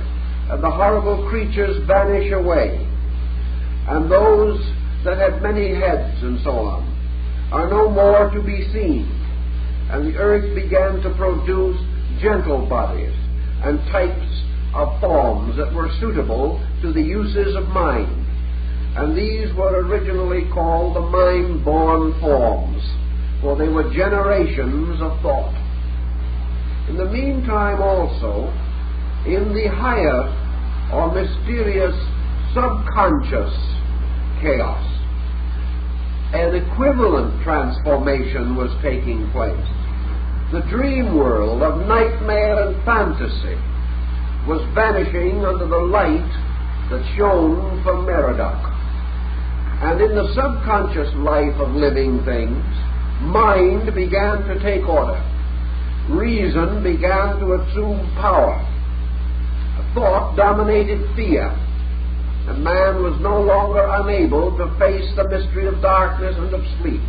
and the horrible creatures vanish away, and those that had many heads and so on are no more to be seen, and the earth began to produce gentle bodies and types of forms that were suitable to the uses of mind. And these were originally called the mind-born forms, for they were generations of thought. In the meantime also, in the higher or mysterious subconscious chaos, an equivalent transformation was taking place. The dream world of nightmare and fantasy was vanishing under the light that shone from Merodach. And in the subconscious life of living things, mind began to take order. Reason began to assume power. Thought dominated fear. And man was no longer unable to face the mystery of darkness and of sleep.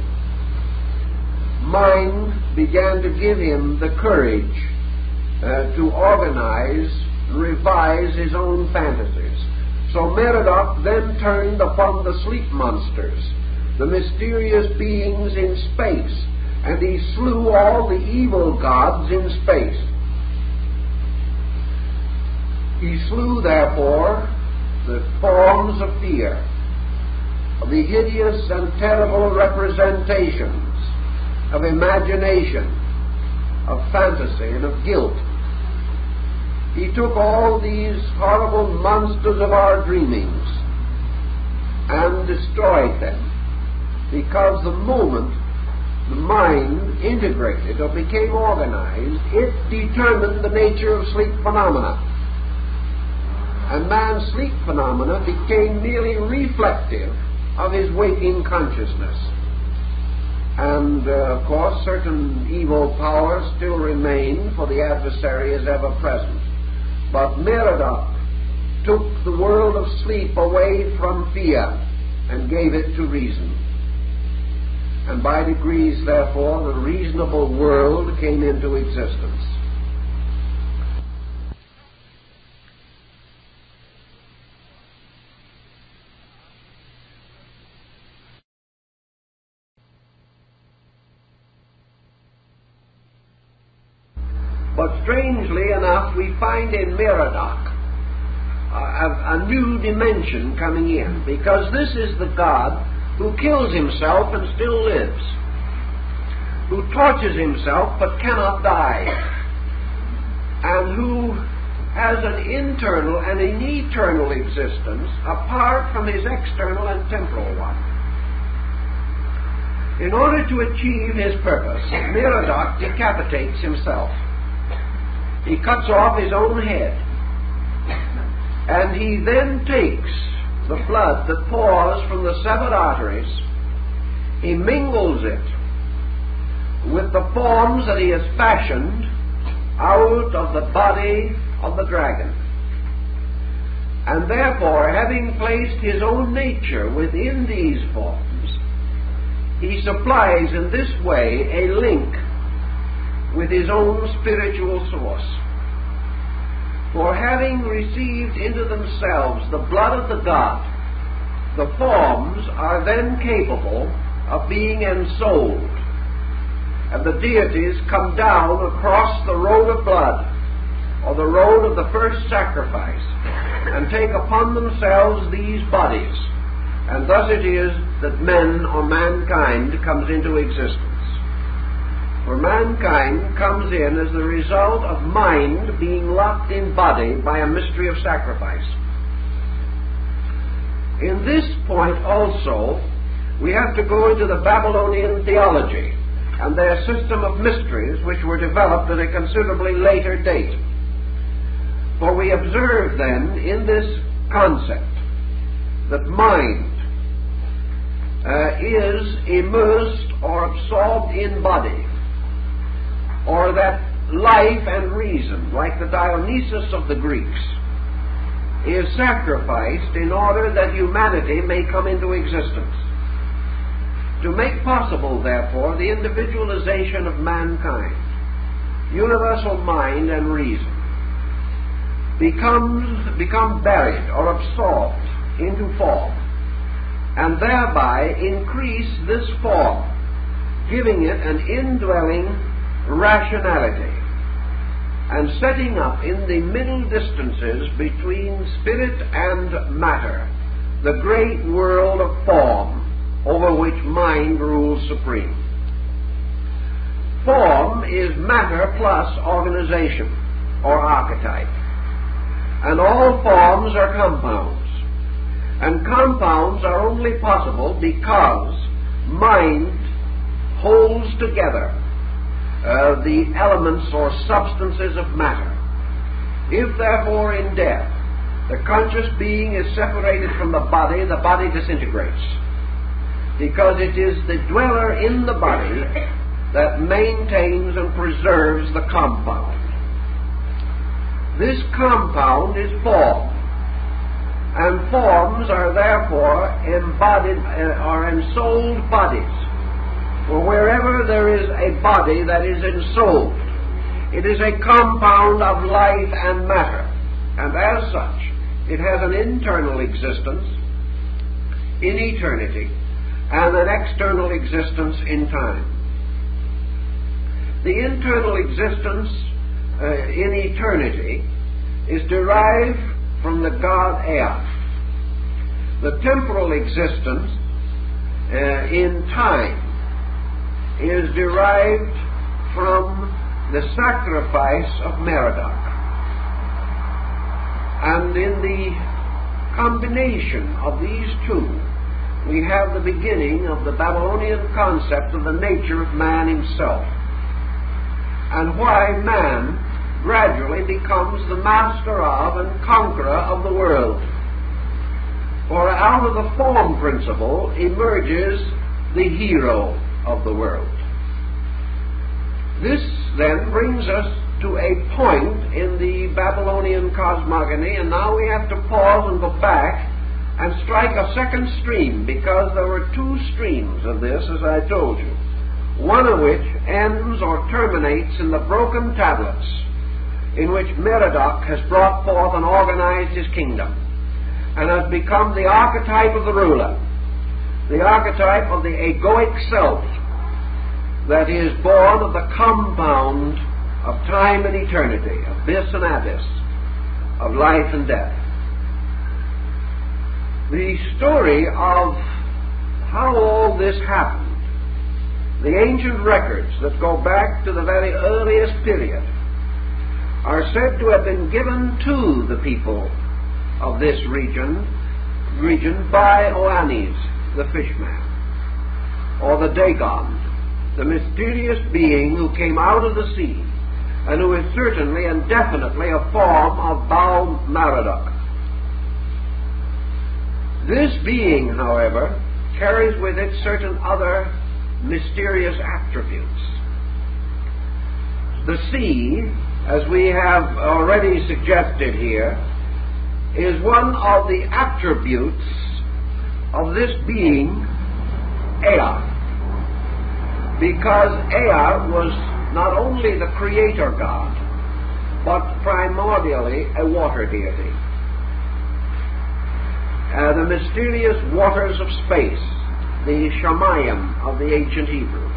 Mind began to give him the courage to organize and revise his own fantasies. So Merodach then turned upon the sleep monsters, the mysterious beings in space, and he slew all the evil gods in space. He slew, therefore, the forms of fear, of the hideous and terrible representations of imagination, of fantasy, and of guilt. He took all these horrible monsters of our dreamings and destroyed them, because the moment the mind integrated or became organized, it determined the nature of sleep phenomena. And man's sleep phenomena became merely reflective of his waking consciousness. And, of course, certain evil powers still remain, for the adversary is ever present. But Merodach took the world of sleep away from fear and gave it to reason. And by degrees, therefore, the reasonable world came into existence. But strangely enough, we find in Merodach a new dimension coming in, because this is the God who kills himself and still lives, who tortures himself but cannot die, and who has an internal and an eternal existence apart from his external and temporal one. In order to achieve his purpose, Merodach decapitates himself. He cuts off his own head, and he then takes the blood that pours from the severed arteries, he mingles it with the forms that he has fashioned out of the body of the dragon. And therefore, having placed his own nature within these forms, he supplies in this way a link with his own spiritual source. For having received into themselves the blood of the god, the forms are then capable of being ensouled, and the deities come down across the road of blood, or the road of the first sacrifice, and take upon themselves these bodies, and thus it is that men or mankind comes into existence. For mankind comes in as the result of mind being locked in body by a mystery of sacrifice. In this point also, we have to go into the Babylonian theology and their system of mysteries, which were developed at a considerably later date. For we observe then in this concept that mind is immersed or absorbed in body, or that life and reason, like the Dionysus of the Greeks, is sacrificed in order that humanity may come into existence. To make possible, therefore, the individualization of mankind, universal mind and reason become buried or absorbed into form, and thereby increase this form, giving it an indwelling rationality, and setting up in the middle distances between spirit and matter the great world of form over which mind rules supreme. Form is matter plus organization or archetype, and all forms are compounds, and compounds are only possible because mind holds together the elements or substances of matter. If therefore in death the conscious being is separated from the body disintegrates, because it is the dweller in the body that maintains and preserves the compound. This compound is form, and forms are therefore embodied or ensouled bodies. For wherever there is a body that is ensouled, it is a compound of life and matter, and as such, it has an internal existence in eternity and an external existence in time. The internal existence in eternity is derived from the god Ea. The temporal existence in time is derived from the sacrifice of Merodach. And in the combination of these two, we have the beginning of the Babylonian concept of the nature of man himself, and why man gradually becomes the master of and conqueror of the world. For out of the form principle emerges the hero of the world. This then brings us to a point in the Babylonian cosmogony, and now we have to pause and go back and strike a second stream, because there were two streams of this, as I told you, one of which ends or terminates in the broken tablets in which Merodach has brought forth and organized his kingdom and has become the archetype of the ruler, the archetype of the egoic self that is born of the compound of time and eternity, of this and abyss, of life and death. The story of how all this happened, the ancient records that go back to the very earliest period, are said to have been given to the people of this region by Oannes, the fishman, or the Dagon, the mysterious being who came out of the sea, and who is certainly and definitely a form of Baal Merodach. This being, however, carries with it certain other mysterious attributes. The sea, as we have already suggested here, is one of the attributes of this being, Ea, because Ea was not only the creator god, but primordially a water deity. The mysterious waters of space, the Shamayim of the ancient Hebrew,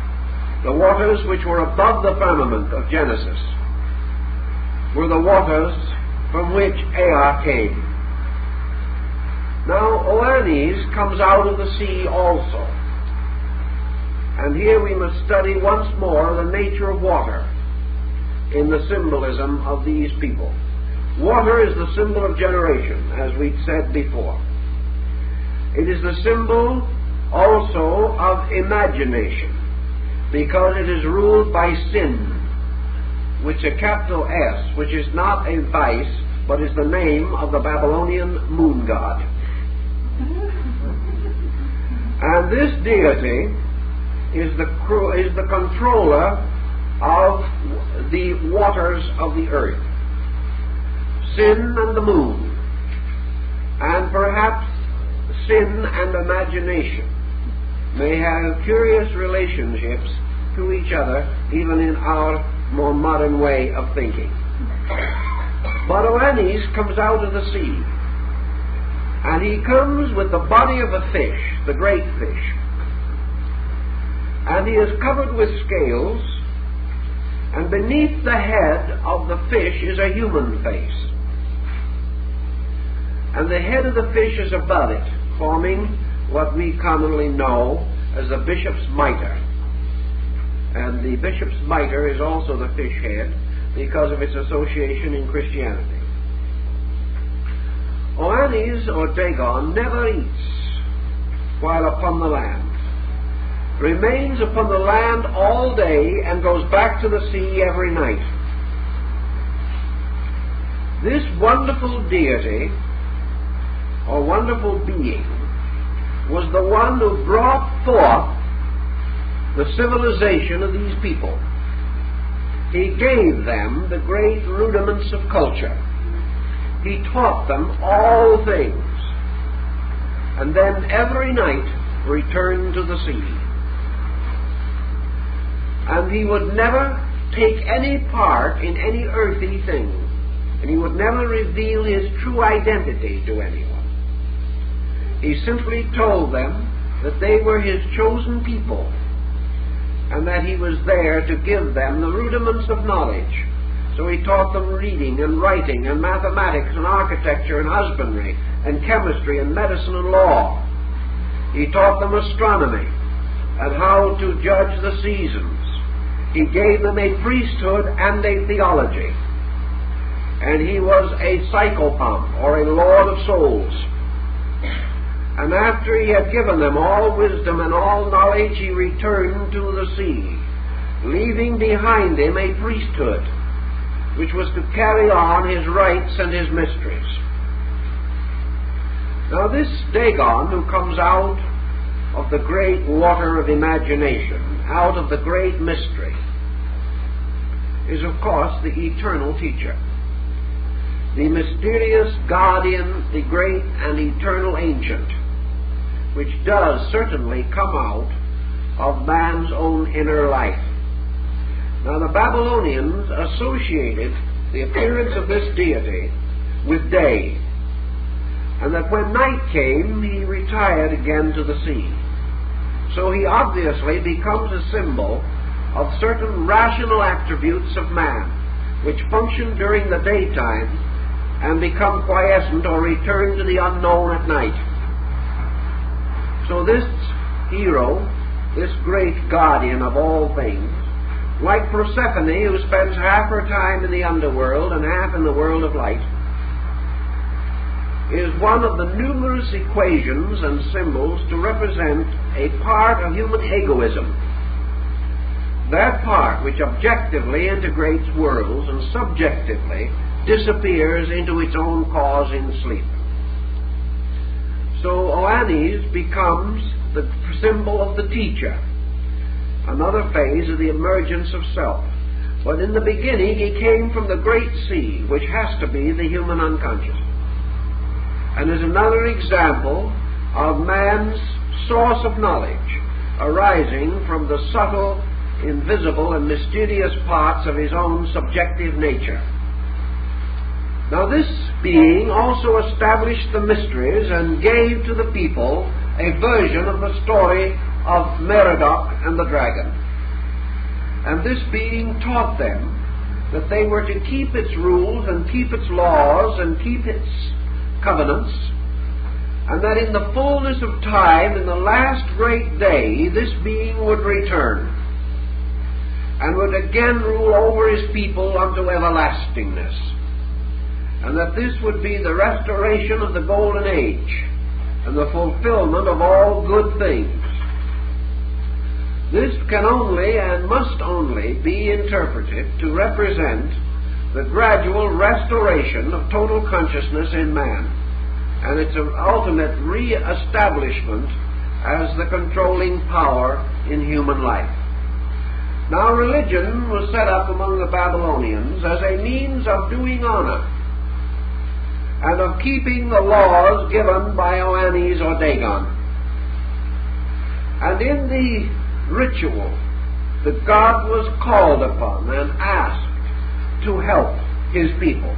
the waters which were above the firmament of Genesis, were the waters from which Ea came. Now, Oannes comes out of the sea also. And here we must study once more the nature of water in the symbolism of these people. Water is the symbol of generation, as we said before. It is the symbol also of imagination, because it is ruled by sin, which is a capital S, which is not a vice, but is the name of the Babylonian moon god. And this deity is the controller of the waters of the earth, sin and the moon, and perhaps sin and imagination may have curious relationships to each other, even in our more modern way of thinking. But Oannes comes out of the sea, and he comes with the body of a fish, the great fish, and he is covered with scales, and beneath the head of the fish is a human face, and the head of the fish is above it, forming what we commonly know as the bishop's mitre. And the bishop's mitre is also the fish head because of its association in Christianity. Oannes, or Dagon, never eats while upon the land, remains upon the land all day, and goes back to the sea every night. This wonderful deity, or wonderful being, was the one who brought forth the civilization of these people. He gave them the great rudiments of culture. He taught them all things, and then every night returned to the sea. And he would never take any part in any earthly thing, and he would never reveal his true identity to anyone. He simply told them that they were his chosen people, and that he was there to give them the rudiments of knowledge. So he taught them reading and writing and mathematics and architecture and husbandry and chemistry and medicine and law. He taught them astronomy and how to judge the seasons. He gave them a priesthood and a theology. And he was a psychopomp, or a lord of souls. And after he had given them all wisdom and all knowledge, he returned to the sea, leaving behind him a priesthood, which was to carry on his rites and his mysteries. Now this Dagon, who comes out of the great water of imagination, out of the great mystery, is of course the eternal teacher, the mysterious guardian, the great and eternal ancient, which does certainly come out of man's own inner life. Now, the Babylonians associated the appearance of this deity with day, and that when night came, he retired again to the sea. So he obviously becomes a symbol of certain rational attributes of man, which function during the daytime and become quiescent or return to the unknown at night. So this hero, this great guardian of all things, like Persephone, who spends half her time in the underworld and half in the world of light, is one of the numerous equations and symbols to represent a part of human egoism, that part which objectively integrates worlds and subjectively disappears into its own cause in sleep. So Oannes becomes the symbol of the teacher, another phase of the emergence of self. But in the beginning he came from the great sea, which has to be the human unconscious, and is another example of man's source of knowledge arising from the subtle, invisible, and mysterious parts of his own subjective nature. Now this being also established the mysteries and gave to the people a version of the story of Merodach and the dragon. And this being taught them that they were to keep its rules and keep its laws and keep its covenants, and that in the fullness of time, in the last great day, this being would return and would again rule over his people unto everlastingness, and that this would be the restoration of the golden age and the fulfillment of all good things. This can only and must only be interpreted to represent the gradual restoration of total consciousness in man, and its ultimate re-establishment as the controlling power in human life. Now, religion was set up among the Babylonians as a means of doing honor and of keeping the laws given by Oannes or Dagon. And in the ritual, the god was called upon and asked to help his people,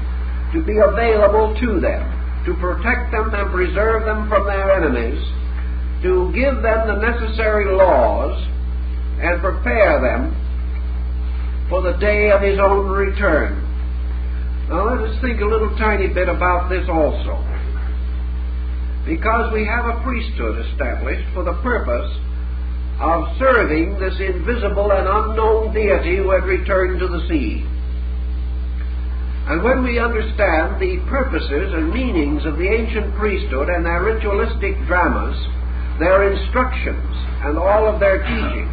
to be available to them, to protect them and preserve them from their enemies, to give them the necessary laws and prepare them for the day of his own return. Now let us think a little tiny bit about this also, because we have a priesthood established for the purpose of serving this invisible and unknown deity who had returned to the sea. And when we understand the purposes and meanings of the ancient priesthood and their ritualistic dramas, their instructions, and all of their teachings,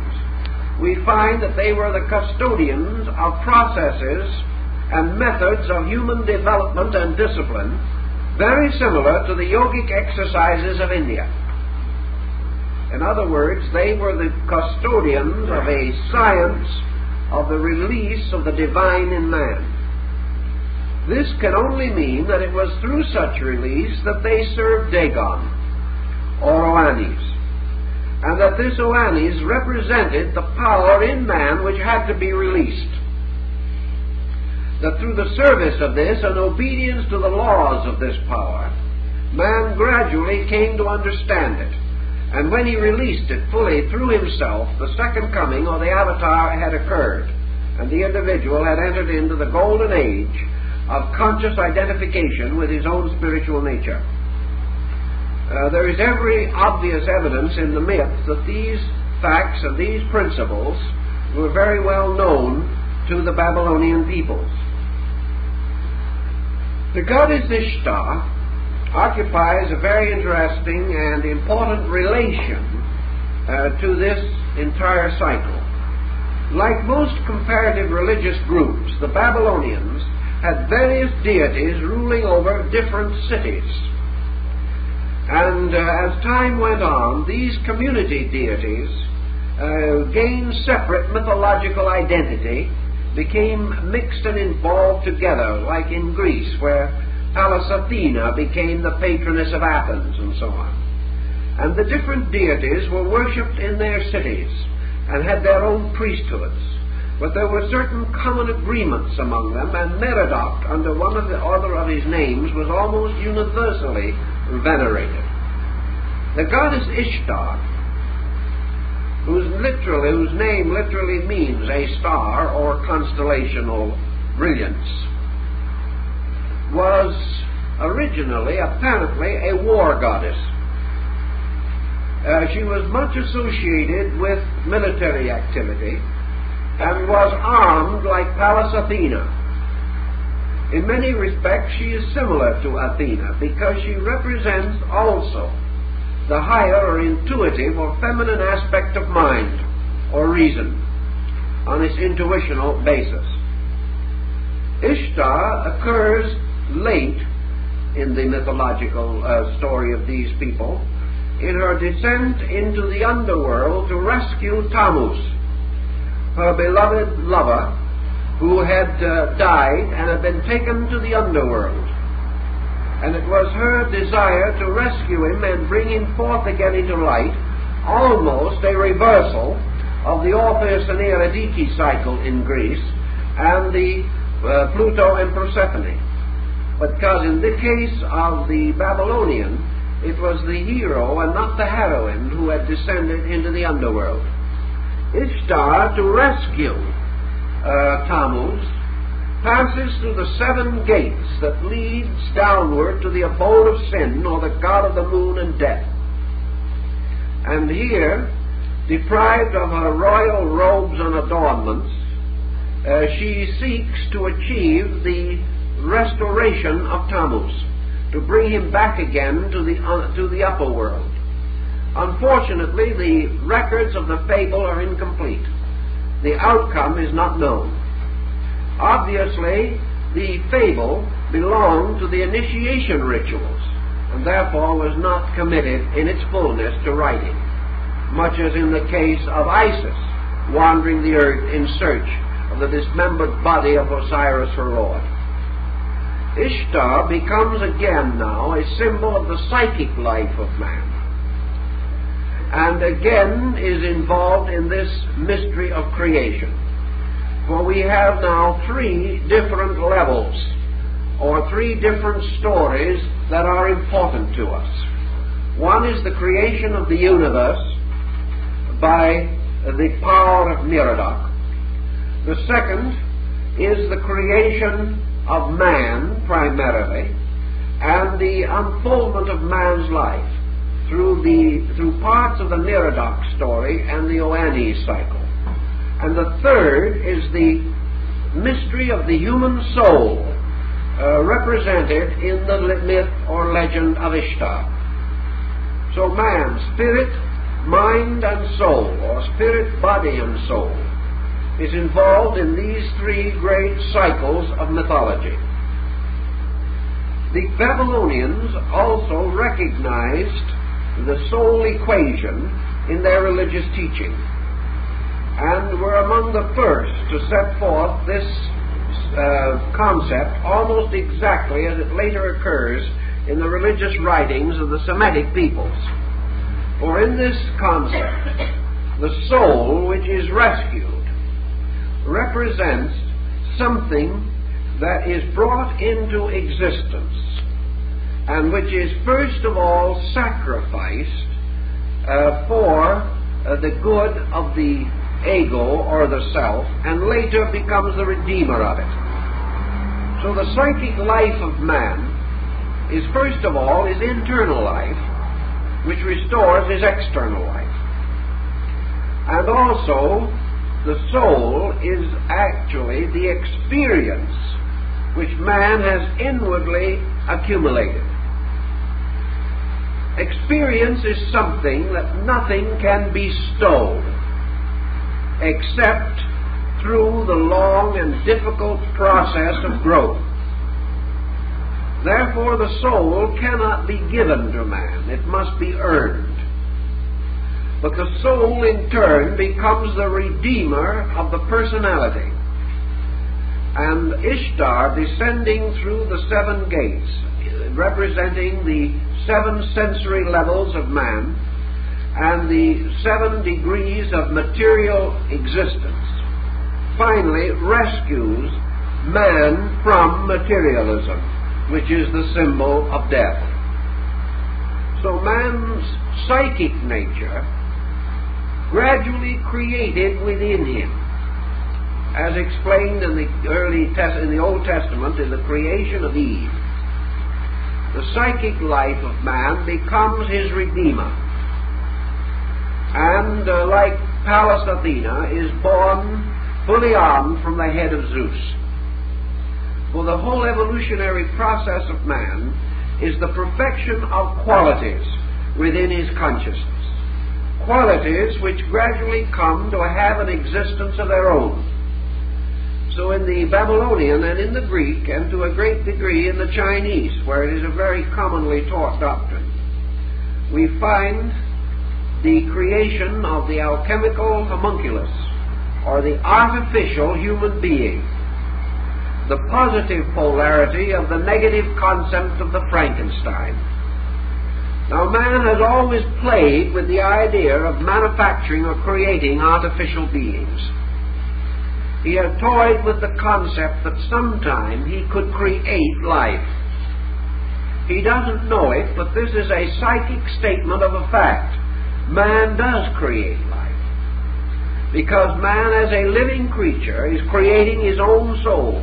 we find that they were the custodians of processes and methods of human development and discipline, very similar to the yogic exercises of India. In other words, they were the custodians of a science of the release of the divine in man. This can only mean that it was through such release that they served Dagon, or Oannes, and that this Oannes represented the power in man which had to be released. That through the service of this and obedience to the laws of this power, man gradually came to understand it. And when he released it fully through himself, the second coming, or the avatar, had occurred, and the individual had entered into the golden age of conscious identification with his own spiritual nature. There is every obvious evidence in the myth that these facts and these principles were very well known to the Babylonian peoples. The goddess Ishtar occupies a very interesting and important relation to this entire cycle. Like most comparative religious groups, the Babylonians had various deities ruling over different cities. And as time went on, these community deities gained separate mythological identity, became mixed and involved together, like in Greece, where Pallas Athena became the patroness of Athens, and so on. And the different deities were worshipped in their cities and had their own priesthoods. But there were certain common agreements among them, and Merodach, under one of the other of his names, was almost universally venerated. The goddess Ishtar, whose name literally means a star or constellational brilliance, was originally, apparently, a war goddess. She was much associated with military activity and was armed like Pallas Athena. In many respects, she is similar to Athena because she represents also the higher or intuitive or feminine aspect of mind or reason on its intuitional basis. Ishtar occurs late in the mythological story of these people in her descent into the underworld to rescue Tammuz, her beloved lover, who had died and had been taken to the underworld. And it was her desire to rescue him and bring him forth again into light, almost a reversal of the Orpheus and Eurydice cycle in Greece and the Pluto and Persephone. Because in the case of the Babylonian, it was the hero and not the heroine who had descended into the underworld. Ishtar, to rescue Tammuz, passes through the 7 gates that leads downward to the abode of sin, or the god of the moon and death. And here, deprived of her royal robes and adornments, she seeks to achieve the restoration of Tammuz, to bring him back again to the upper world. Unfortunately, the records of the fable are incomplete. The outcome is not known. Obviously, the fable belonged to the initiation rituals, and therefore was not committed in its fullness to writing, much as in the case of Isis wandering the earth in search of the dismembered body of Osiris, her lord. Ishtar becomes again now a symbol of the psychic life of man, and again is involved in this mystery of creation. For we have now 3 different levels, or 3 different stories that are important to us. One is the creation of the universe by the power of Merodach. The second is the creation of man, primarily, and the unfoldment of man's life through parts of the Merodach story and the Oannes cycle. And the third is the mystery of the human soul, represented in the myth or legend of Ishtar. So man, spirit, mind, and soul, or spirit, body, and soul, is involved in these 3 great cycles of mythology. The Babylonians also recognized the soul equation in their religious teaching, and were among the first to set forth this concept almost exactly as it later occurs in the religious writings of the Semitic peoples. For in this concept, the soul which is rescued represents something that is brought into existence and which is first of all sacrificed for the good of the ego or the self, and later becomes the redeemer of it. So the psychic life of man is first of all his internal life, which restores his external life. And also the soul is actually the experience which man has inwardly accumulated. Experience is something that nothing can bestow except through the long and difficult process of growth. Therefore, the soul cannot be given to man. It must be earned. But the soul, in turn, becomes the redeemer of the personality. And Ishtar, descending through the 7 gates, representing the 7 sensory levels of man and the 7 degrees of material existence, finally rescues man from materialism, which is the symbol of death. So man's psychic nature gradually created within him, as explained in the Old Testament in the creation of Eve. The psychic life of man becomes his redeemer, and like Pallas Athena, is born fully armed from the head of Zeus. For the whole evolutionary process of man is the perfection of qualities within his consciousness, qualities which gradually come to have an existence of their own. So in the Babylonian and in the Greek, and to a great degree in the Chinese, where it is a very commonly taught doctrine, we find the creation of the alchemical homunculus, or the artificial human being, the positive polarity of the negative concept of the Frankenstein. Now, man has always played with the idea of manufacturing or creating artificial beings. He has toyed with the concept that sometime he could create life. He doesn't know it, but this is a psychic statement of a fact. Man does create life, because man as a living creature is creating his own soul,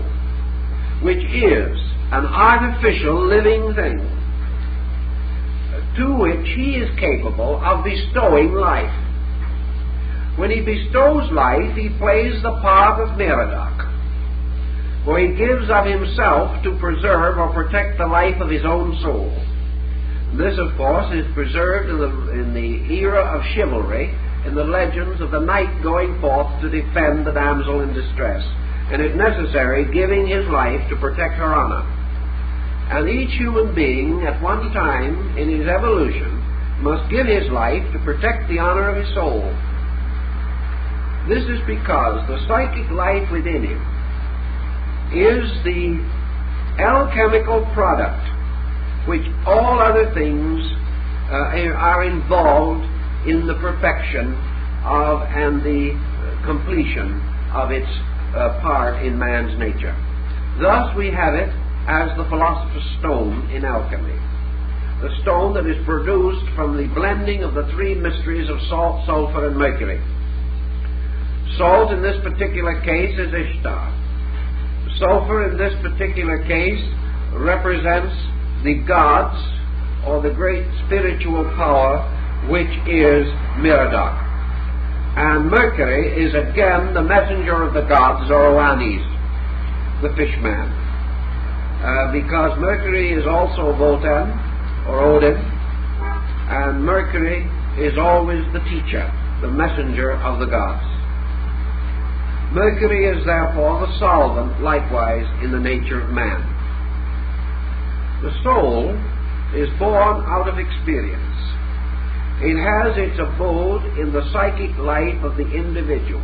which is an artificial living thing, to which he is capable of bestowing life. When he bestows life, he plays the part of Merodach, for he gives of himself to preserve or protect the life of his own soul. This, of course, is preserved in the era of chivalry, in the legends of the knight going forth to defend the damsel in distress, and if necessary, giving his life to protect her honor. And each human being, at one time in his evolution, must give his life to protect the honor of his soul. This is because the psychic life within him is the alchemical product which all other things are involved in the perfection of and the completion of its part in man's nature. Thus we have it as the philosopher's stone in alchemy, the stone that is produced from the blending of the 3 mysteries of salt, sulfur, and mercury. Salt in this particular case is Ishtar. Sulfur in this particular case represents the gods, or the great spiritual power, which is Merodach. And mercury is again the messenger of the gods, Zoroanis, the fishman. Because mercury is also Wotan, or Odin, and mercury is always the teacher, the messenger of the gods. Mercury is therefore the solvent likewise in the nature of man. The soul is born out of experience. It has its abode in the psychic life of the individual.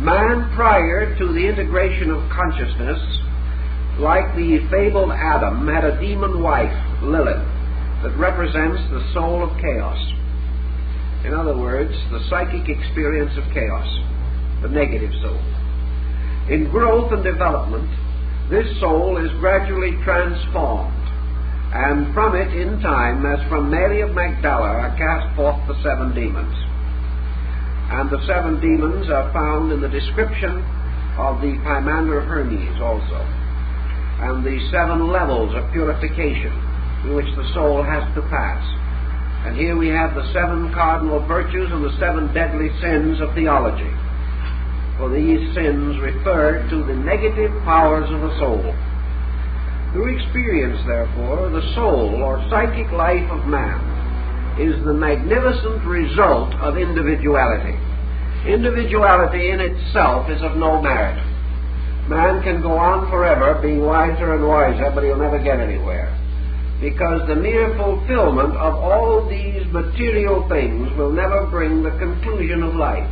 Man, prior to the integration of consciousness, like the fabled Adam, had a demon wife, Lilith, that represents the soul of chaos. In other words, the psychic experience of chaos, the negative soul. In growth and development, this soul is gradually transformed, and from it in time, as from Mary of Magdala, are cast forth the 7 demons. And the 7 demons are found in the description of the Pymander of Hermes also, and the 7 levels of purification in which the soul has to pass. And here we have the 7 cardinal virtues and the 7 deadly sins of theology, for these sins refer to the negative powers of the soul. Through experience, therefore, the soul, or psychic life of man, is the magnificent result of individuality. Individuality in itself is of no merit. Man can go on forever being wiser and wiser, but he'll never get anywhere. Because the mere fulfillment of all these material things will never bring the conclusion of life.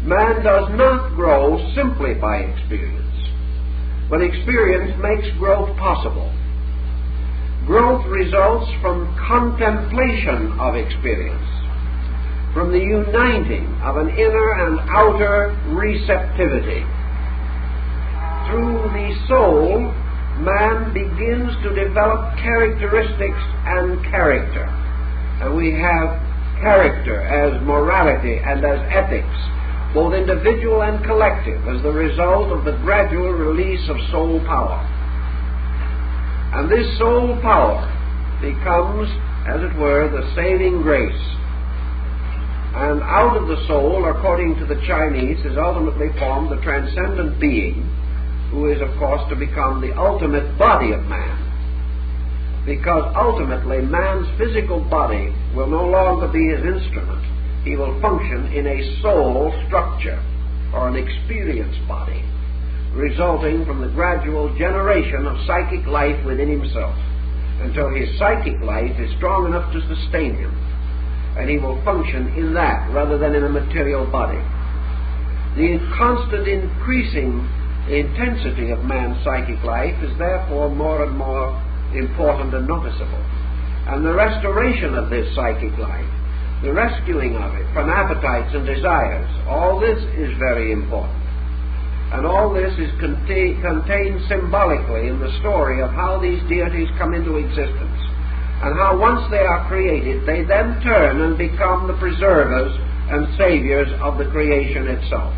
Man does not grow simply by experience, but experience makes growth possible. Growth results from contemplation of experience, from the uniting of an inner and outer receptivity. Through the soul, man begins to develop characteristics and character. And we have character as morality and as ethics, both individual and collective, as the result of the gradual release of soul power. And this soul power becomes, as it were, the saving grace. And out of the soul, according to the Chinese, is ultimately formed the transcendent being, who is, of course, to become the ultimate body of man. Because ultimately, man's physical body will no longer be his instrument. He will function in a soul structure, or an experience body, resulting from the gradual generation of psychic life within himself, until his psychic life is strong enough to sustain him, and he will function in that rather than in a material body. The constant increasing intensity of man's psychic life is therefore more and more important and noticeable. And the restoration of this psychic life, the rescuing of it from appetites and desires, all this is very important. And all this is contained symbolically in the story of how these deities come into existence, and how once they are created, they then turn and become the preservers and saviors of the creation itself.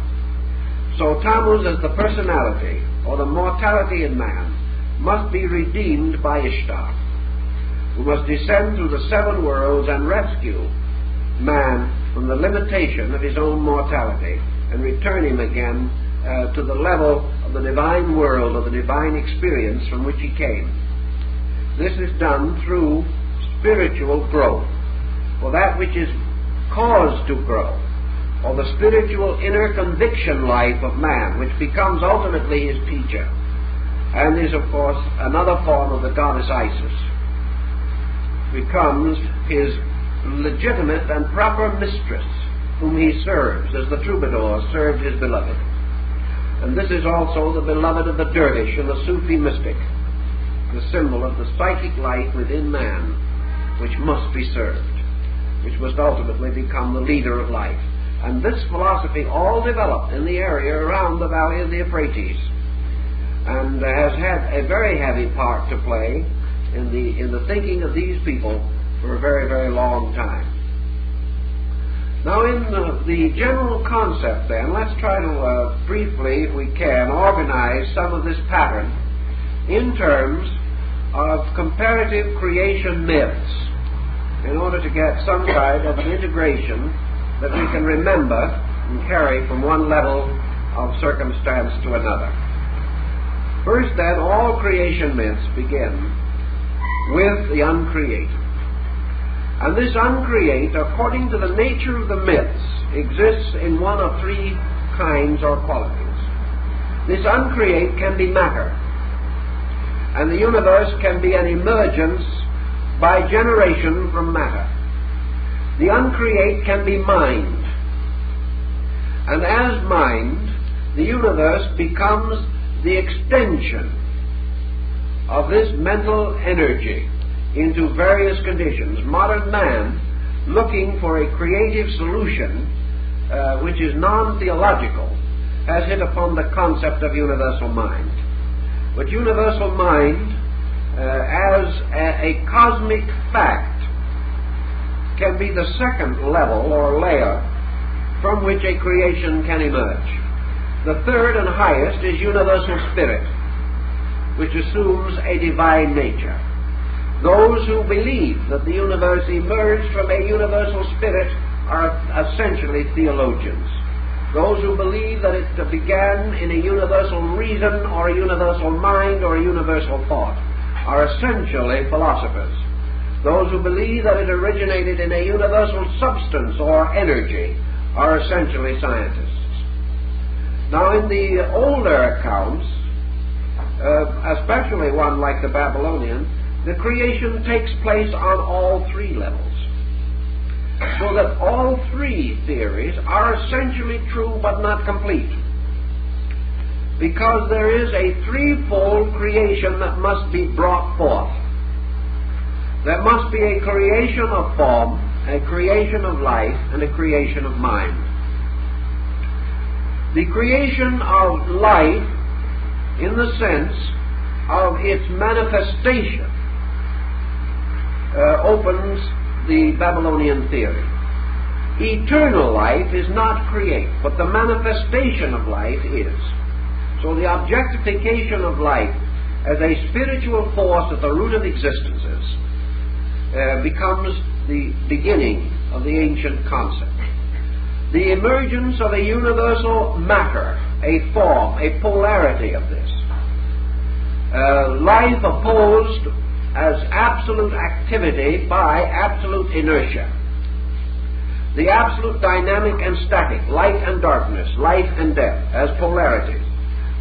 So Tammuz, as the personality, or the mortality in man, must be redeemed by Ishtar, who must descend through the 7 worlds and rescue man from the limitation of his own mortality and return him again to the level of the divine world, of the divine experience from which he came. This is done through spiritual growth, for that which is caused to grow, or the spiritual inner conviction life of man, which becomes ultimately his teacher, and is, of course, another form of the goddess Isis, becomes his legitimate and proper mistress, whom he serves, as the troubadour served his beloved. And this is also the beloved of the dervish and the Sufi mystic, the symbol of the psychic life within man, which must be served, which must ultimately become the leader of life. And this philosophy all developed in the area around the valley of the Euphrates, and has had a very heavy part to play in the thinking of these people for a very, very long time. Now, in the general concept, then, let's try to briefly, if we can, organize some of this pattern in terms of comparative creation myths, in order to get some kind of an integration that we can remember and carry from one level of circumstance to another. First, then, all creation myths begin with the uncreate. And this uncreate, according to the nature of the myths, exists in one of 3 kinds or qualities. This uncreate can be matter, and the universe can be an emergence by generation from matter. The uncreate can be mind, and as mind, the universe becomes the extension of this mental energy into various conditions. Modern man, looking for a creative solution which is non-theological, has hit upon the concept of universal mind. But universal mind, as a cosmic fact, can be the second level or layer from which a creation can emerge. The third and highest is universal spirit, which assumes a divine nature. Those who believe that the universe emerged from a universal spirit are essentially theologians. Those who believe that it began in a universal reason or a universal mind or a universal thought are essentially philosophers. Those who believe that it originated in a universal substance or energy are essentially scientists. Now, in the older accounts, especially one like the Babylonian, the creation takes place on all three levels. So that all three theories are essentially true but not complete. Because there is a threefold creation that must be brought forth. There must be a creation of form, a creation of life, and a creation of mind. The creation of life, in the sense of its manifestation, opens the Babylonian theory. Eternal life is not create, but the manifestation of life is. So the objectification of life as a spiritual force at the root of existences becomes the beginning of the ancient concept. The emergence of a universal matter, a form, a polarity of this. Life opposed as absolute activity by absolute inertia. The absolute dynamic and static, light and darkness, life and death, as polarities,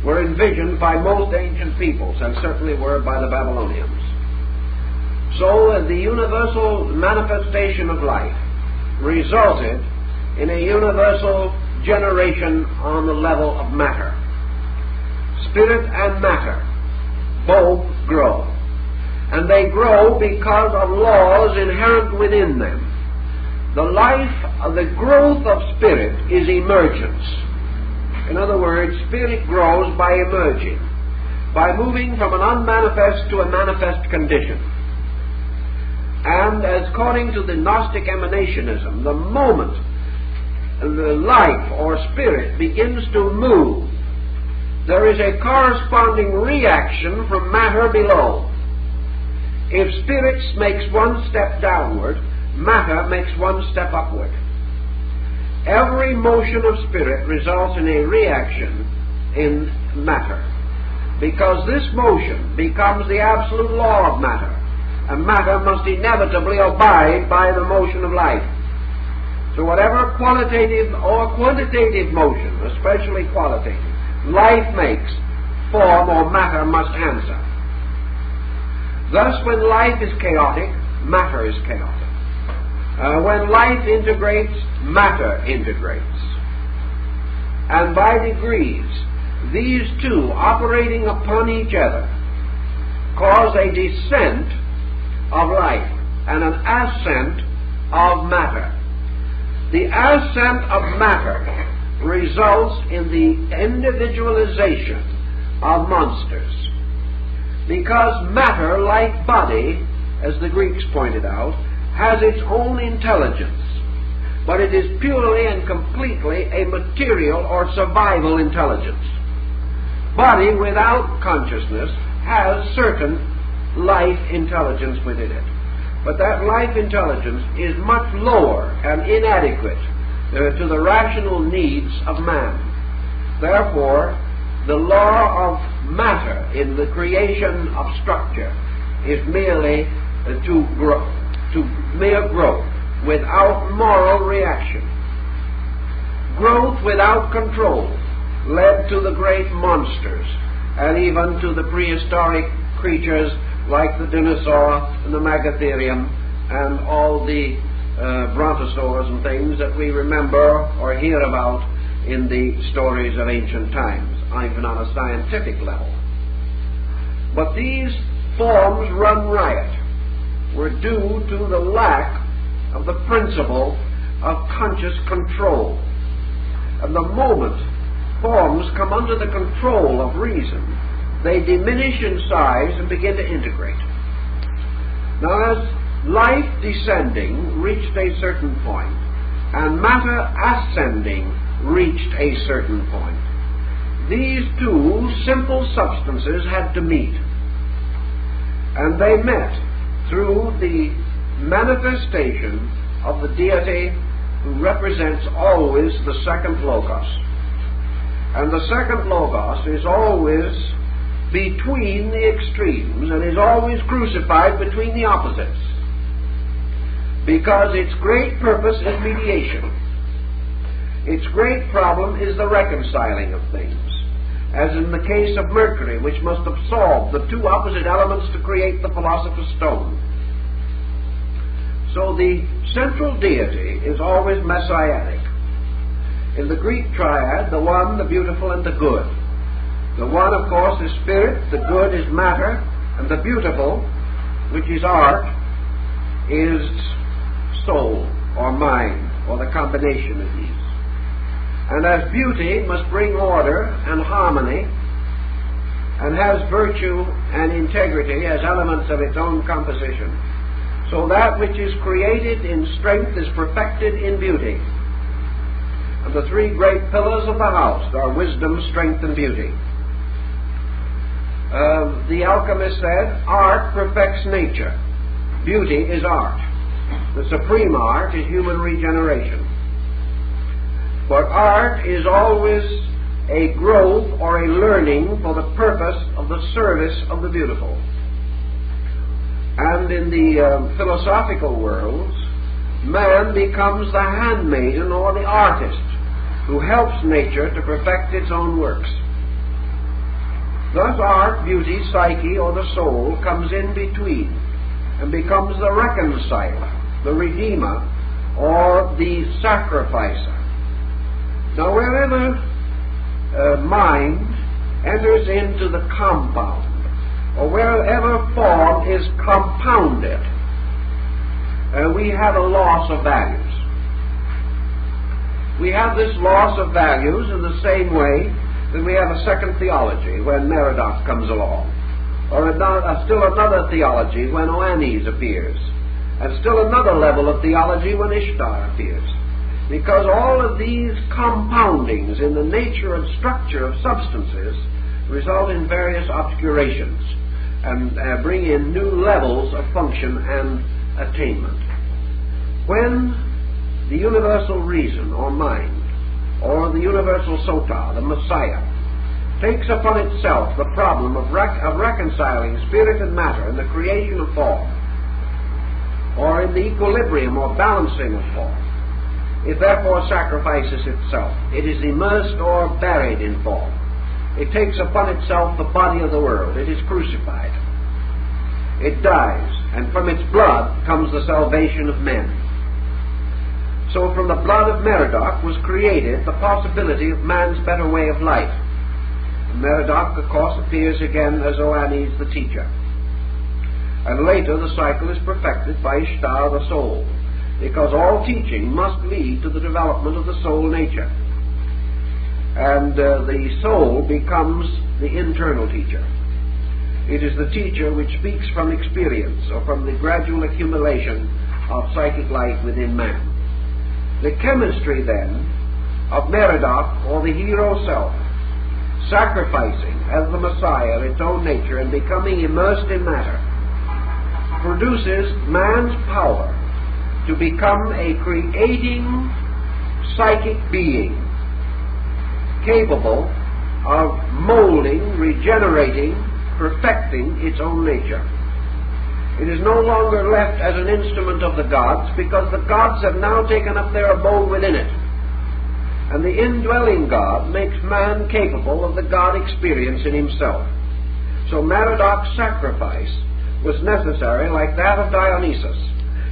were envisioned by most ancient peoples, and certainly were by the Babylonians. So the universal manifestation of life resulted in a universal generation on the level of matter. Spirit and matter both grow. And they grow because of laws inherent within them. The growth of spirit is emergence. In other words, spirit grows by emerging, by moving from an unmanifest to a manifest condition. And as according to the Gnostic emanationism, the moment the life or spirit begins to move, there is a corresponding reaction from matter below. If spirit makes one step downward, matter makes one step upward. Every motion of spirit results in a reaction in matter, because this motion becomes the absolute law of matter, and matter must inevitably abide by the motion of life. So whatever qualitative or quantitative motion, especially qualitative, life makes, form or matter must answer. Thus, when life is chaotic, matter is chaotic. When life integrates, matter integrates. And by degrees, these two, operating upon each other, cause a descent of life and an ascent of matter. The ascent of matter results in the individualization of monsters. Because matter, like body, as the Greeks pointed out, has its own intelligence, but it is purely and completely a material or survival intelligence. Body without consciousness has certain life intelligence within it, but that life intelligence is much lower and inadequate to the rational needs of man. Therefore, the law of matter in the creation of structure is merely mere growth without moral reaction. Growth without control led to the great monsters, and even to the prehistoric creatures like the dinosaur and the megatherium and all the brontosaurs and things that we remember or hear about in the stories of ancient times, even on a scientific level. But these forms run riot were due to the lack of the principle of conscious control. And the moment forms come under the control of reason, they diminish in size and begin to integrate. Now, as life descending reached a certain point, and matter ascending reached a certain point, these two simple substances had to meet. And they met through the manifestation of the deity who represents always the second logos. And the second logos is always between the extremes and is always crucified between the opposites, because its great purpose is mediation. Its great problem is the reconciling of things. as in the case of Mercury, which must absorb the two opposite elements to create the philosopher's stone. So the central deity is always messianic. In the Greek triad, the one, the beautiful, and the good. The one, of course, is spirit, the good is matter, and the beautiful, which is art, is soul or mind, or the combination of these. And as beauty must bring order and harmony, and has virtue and integrity as elements of its own composition, so that which is created in strength is perfected in beauty. And the three great pillars of the house are wisdom, strength, and beauty. The alchemist said, art perfects nature. Beauty is art. The supreme art is human regeneration. But art is always a growth or a learning for the purpose of the service of the beautiful. And in the philosophical worlds, man becomes the handmaiden or the artist who helps nature to perfect its own works. Thus art, beauty, psyche, or the soul comes in between and becomes the reconciler, the redeemer, or the sacrificer. Now wherever mind enters into the compound, or wherever form is compounded, we have a loss of values. We have this loss of values in the same way that we have a second theology when Merodach comes along, or still another theology when Oannes appears, and still another level of theology when Ishtar appears. Because all of these compoundings in the nature and structure of substances result in various obscurations and bring in new levels of function and attainment. When the universal reason or mind, or the universal sota, the Messiah, takes upon itself the problem of reconciling spirit and matter in the creation of form, or in the equilibrium or balancing of form, it therefore sacrifices itself. It is immersed or buried in form. It takes upon itself the body of the world. It is crucified. It dies, and from its blood comes the salvation of men. So from the blood of Merodach was created the possibility of man's better way of life. Merodach, of course, appears again as Oannes the teacher. And later the cycle is perfected by Ishtar the soul, because all teaching must lead to the development of the soul nature. And the soul becomes the internal teacher. It is the teacher which speaks from experience, or from the gradual accumulation of psychic life within man. The chemistry, then, of Merodach, or the hero self, sacrificing as the Messiah its own nature and becoming immersed in matter, produces man's power to become a creating psychic being, capable of molding, regenerating, perfecting its own nature. It is no longer left as an instrument of the gods, because the gods have now taken up their abode within it. And the indwelling God makes man capable of the God experience in himself. So Merodach's sacrifice was necessary, like that of Dionysus,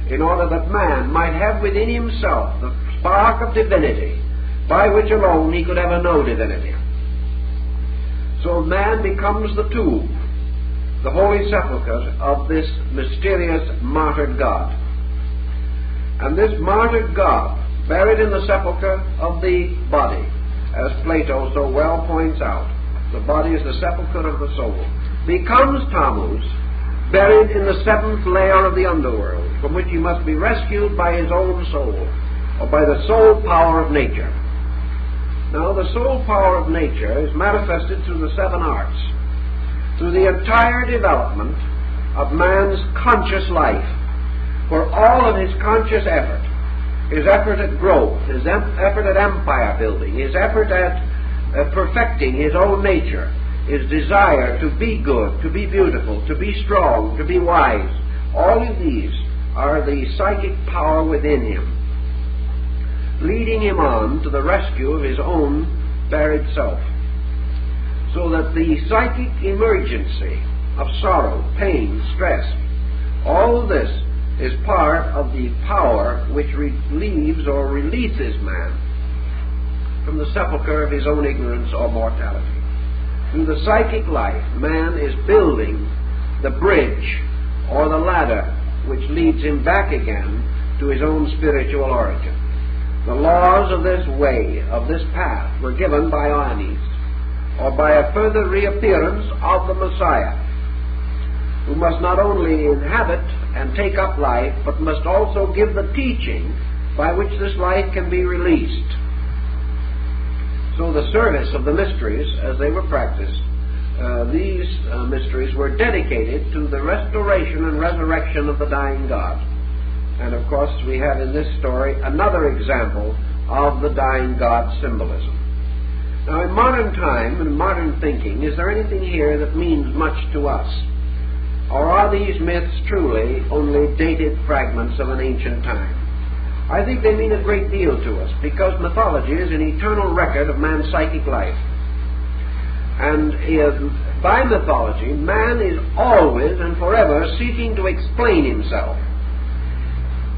in order that man might have within himself the spark of divinity, by which alone he could ever know divinity. So man becomes the tomb, the holy sepulchre of this mysterious martyred God. And this martyred God, buried in the sepulchre of the body, as Plato so well points out, the body is the sepulchre of the soul, becomes Tammuz, buried in the seventh layer of the underworld, from which he must be rescued by his own soul, or by the soul power of nature. Now, the soul power of nature is manifested through the seven arts, through the entire development of man's conscious life, for all of his conscious effort, his effort at growth, his effort at empire building, his effort at perfecting his own nature, his desire to be good, to be beautiful, to be strong, to be wise, all of these are the psychic power within him, leading him on to the rescue of his own buried self. So that the psychic emergency of sorrow, pain, stress, all of this is part of the power which relieves or releases man from the sepulchre of his own ignorance or mortality. Through the psychic life, man is building the bridge or the ladder which leads him back again to his own spiritual origin. The laws of this way, of this path, were given by Oannes, or by a further reappearance of the Messiah, who must not only inhabit and take up life, but must also give the teaching by which this life can be released. So the service of the mysteries, as they were practiced, these mysteries were dedicated to the restoration and resurrection of the dying God. And of course we have in this story another example of the dying God symbolism. Now in modern time and modern thinking, is there anything here that means much to us? Or are these myths truly only dated fragments of an ancient time? I think they mean a great deal to us, because mythology is an eternal record of man's psychic life. And by mythology, man is always and forever seeking to explain himself.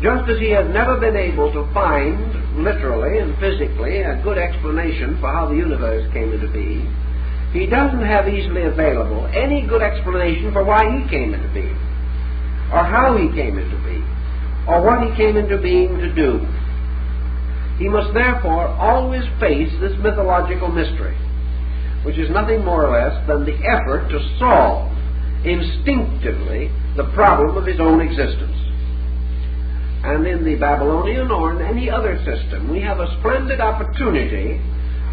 Just as he has never been able to find, literally and physically, a good explanation for how the universe came into being, he doesn't have easily available any good explanation for why he came into being, or how he came into being, or what he came into being to do. He must therefore always face this mythological mystery, which is nothing more or less than the effort to solve instinctively the problem of his own existence. And in the Babylonian or in any other system, we have a splendid opportunity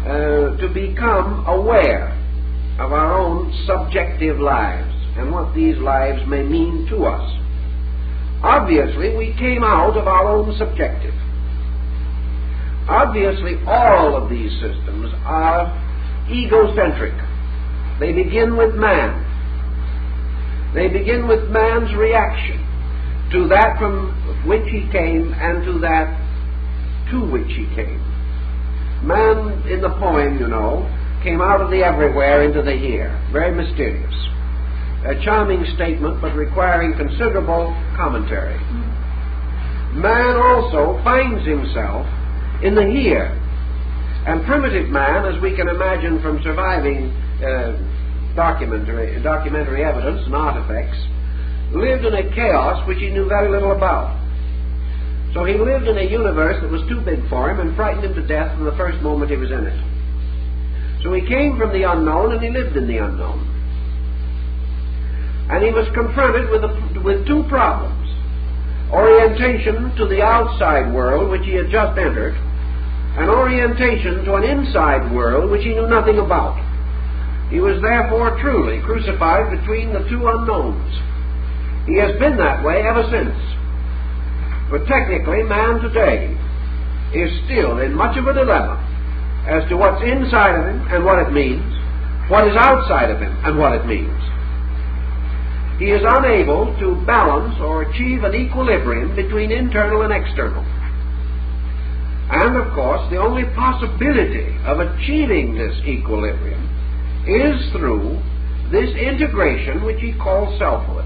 to become aware of our own subjective lives and what these lives may mean to us. Obviously, we came out of our own subjective. Obviously, all of these systems are egocentric. They begin with man. They begin with man's reaction to that from which he came and to that to which he came. Man, in the poem, you know, came out of the everywhere into the here. Very mysterious. A charming statement, but requiring considerable commentary. Man also finds himself in the here. And primitive man, as we can imagine from surviving documentary evidence and artifacts, lived in a chaos which he knew very little about. So he lived in a universe that was too big for him and frightened him to death from the first moment he was in it. So he came from the unknown and he lived in the unknown. And he was confronted with two problems. Orientation to the outside world, which he had just entered, and orientation to an inside world which he knew nothing about. He was therefore truly crucified between the two unknowns. He has been that way ever since. But technically, man today is still in much of a dilemma as to what's inside of him and what it means, what is outside of him and what it means. He is unable to balance or achieve an equilibrium between internal and external. And of course, the only possibility of achieving this equilibrium is through this integration which he calls selfhood.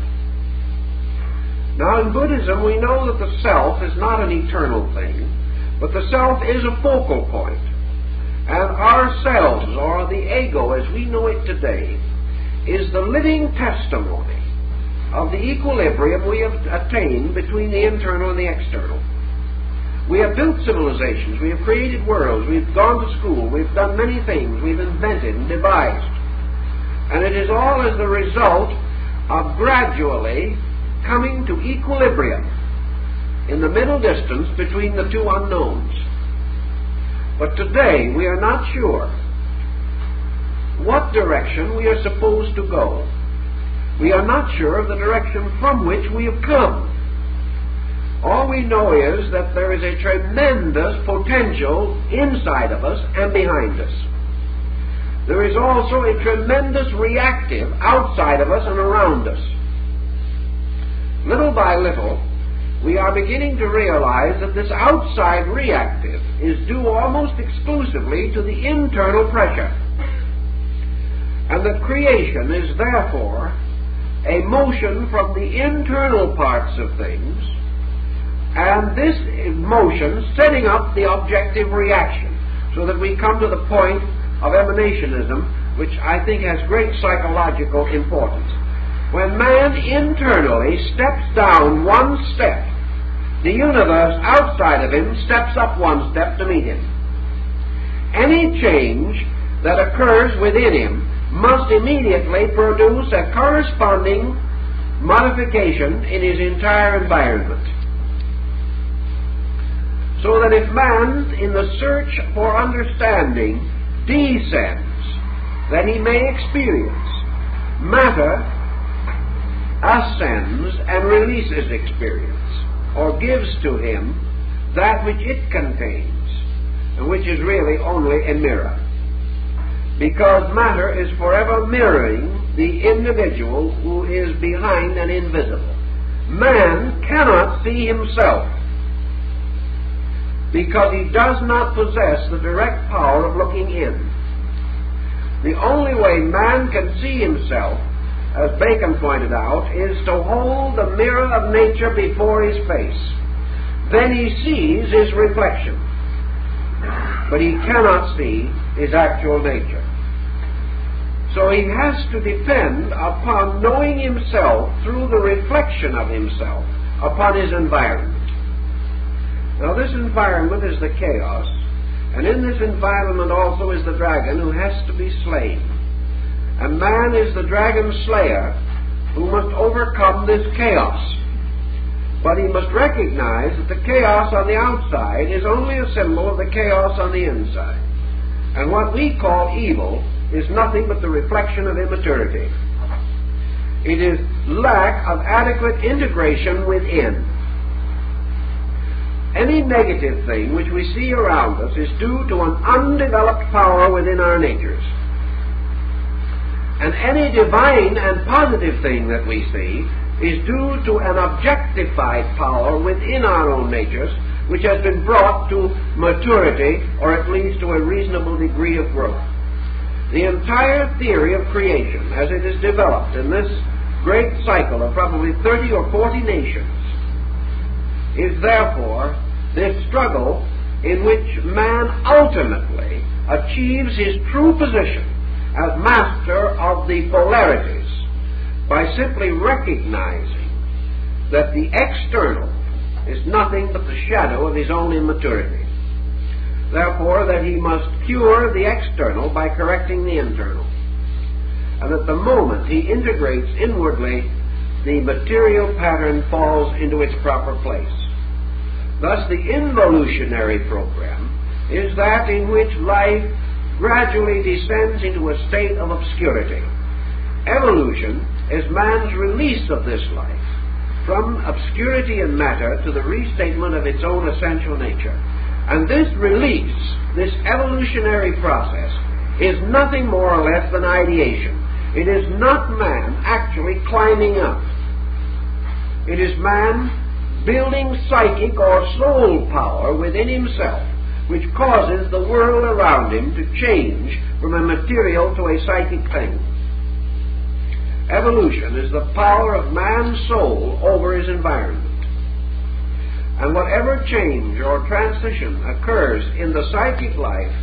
Now in Buddhism we know that the self is not an eternal thing, but the self is a focal point. And ourselves, or the ego as we know it today, is the living testimony of the equilibrium we have attained between the internal and the external. We have built civilizations, we have created worlds, we've gone to school, we've done many things, we've invented and devised. And it is all as the result of gradually coming to equilibrium in the middle distance between the two unknowns. But today we are not sure what direction we are supposed to go. We are not sure of the direction from which we have come. All we know is that there is a tremendous potential inside of us and behind us. There is also a tremendous reactive outside of us and around us. Little by little, we are beginning to realize that this outside reactive is due almost exclusively to the internal pressure. and that creation is therefore a motion from the internal parts of things, and this motion setting up the objective reaction, so that we come to the point of emanationism, which I think has great psychological importance. When man internally steps down one step, the universe outside of him steps up one step to meet him. Any change that occurs within him must immediately produce a corresponding modification in his entire environment. So that if man, in the search for understanding, descends, that he may experience, matter ascends and releases experience, or gives to him that which it contains, and which is really only a mirror. Because matter is forever mirroring the individual who is behind and invisible. Man cannot see himself, because he does not possess the direct power of looking in. The only way man can see himself, as Bacon pointed out, is to hold the mirror of nature before his face. Then he sees his reflection, but he cannot see his actual nature. So he has to depend upon knowing himself through the reflection of himself upon his environment. Now this environment is the chaos, and in this environment also is the dragon who has to be slain. And man is the dragon slayer who must overcome this chaos. But he must recognize that the chaos on the outside is only a symbol of the chaos on the inside. And what we call evil is nothing but the reflection of immaturity. It is lack of adequate integration within. Any negative thing which we see around us is due to an undeveloped power within our natures. And any divine and positive thing that we see is due to an objectified power within our own natures, which has been brought to maturity, or at least to a reasonable degree of growth. The entire theory of creation, as it is developed in this great cycle of probably 30 or 40 nations, is therefore this struggle in which man ultimately achieves his true position as master of the polarities by simply recognizing that the external is nothing but the shadow of his own immaturity. Therefore, that he must cure the external by correcting the internal. And at the moment he integrates inwardly, the material pattern falls into its proper place. Thus, the involutionary program is that in which life gradually descends into a state of obscurity. Evolution is man's release of this life from obscurity in matter to the restatement of its own essential nature. And this release, this evolutionary process, is nothing more or less than ideation. It is not man actually climbing up. It is man building psychic or soul power within himself, which causes the world around him to change from a material to a psychic thing. Evolution is the power of man's soul over his environment. And whatever change or transition occurs in the psychic life,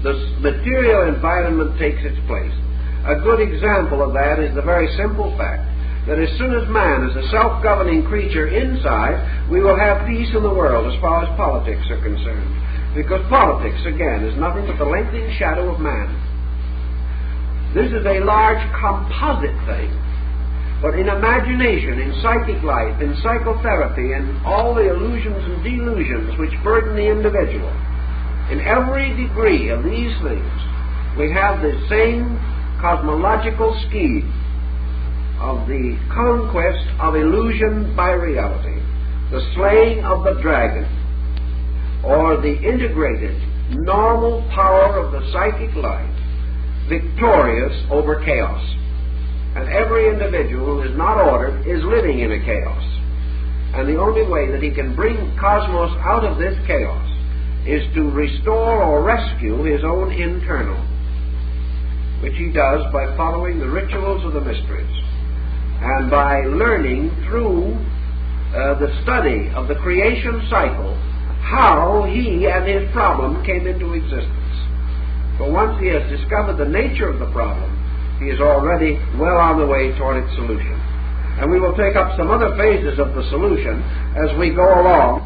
the material environment takes its place. A good example of that is the very simple fact that as soon as man is a self-governing creature inside, we will have peace in the world as far as politics are concerned. Because politics, again, is nothing but the lengthening shadow of man. This is a large composite thing. But in imagination, in psychic life, in psychotherapy, and all the illusions and delusions which burden the individual, in every degree of these things, we have the same cosmological scheme of the conquest of illusion by reality, the slaying of the dragon, or the integrated, normal power of the psychic life, victorious over chaos. And every individual who is not ordered is living in a chaos. And the only way that he can bring cosmos out of this chaos is to restore or rescue his own internal. which he does by following the rituals of the mysteries and by learning through the study of the creation cycle how he and his problem came into existence. But once he has discovered the nature of the problem, he is already well on the way toward its solution. And we will take up some other phases of the solution as we go along.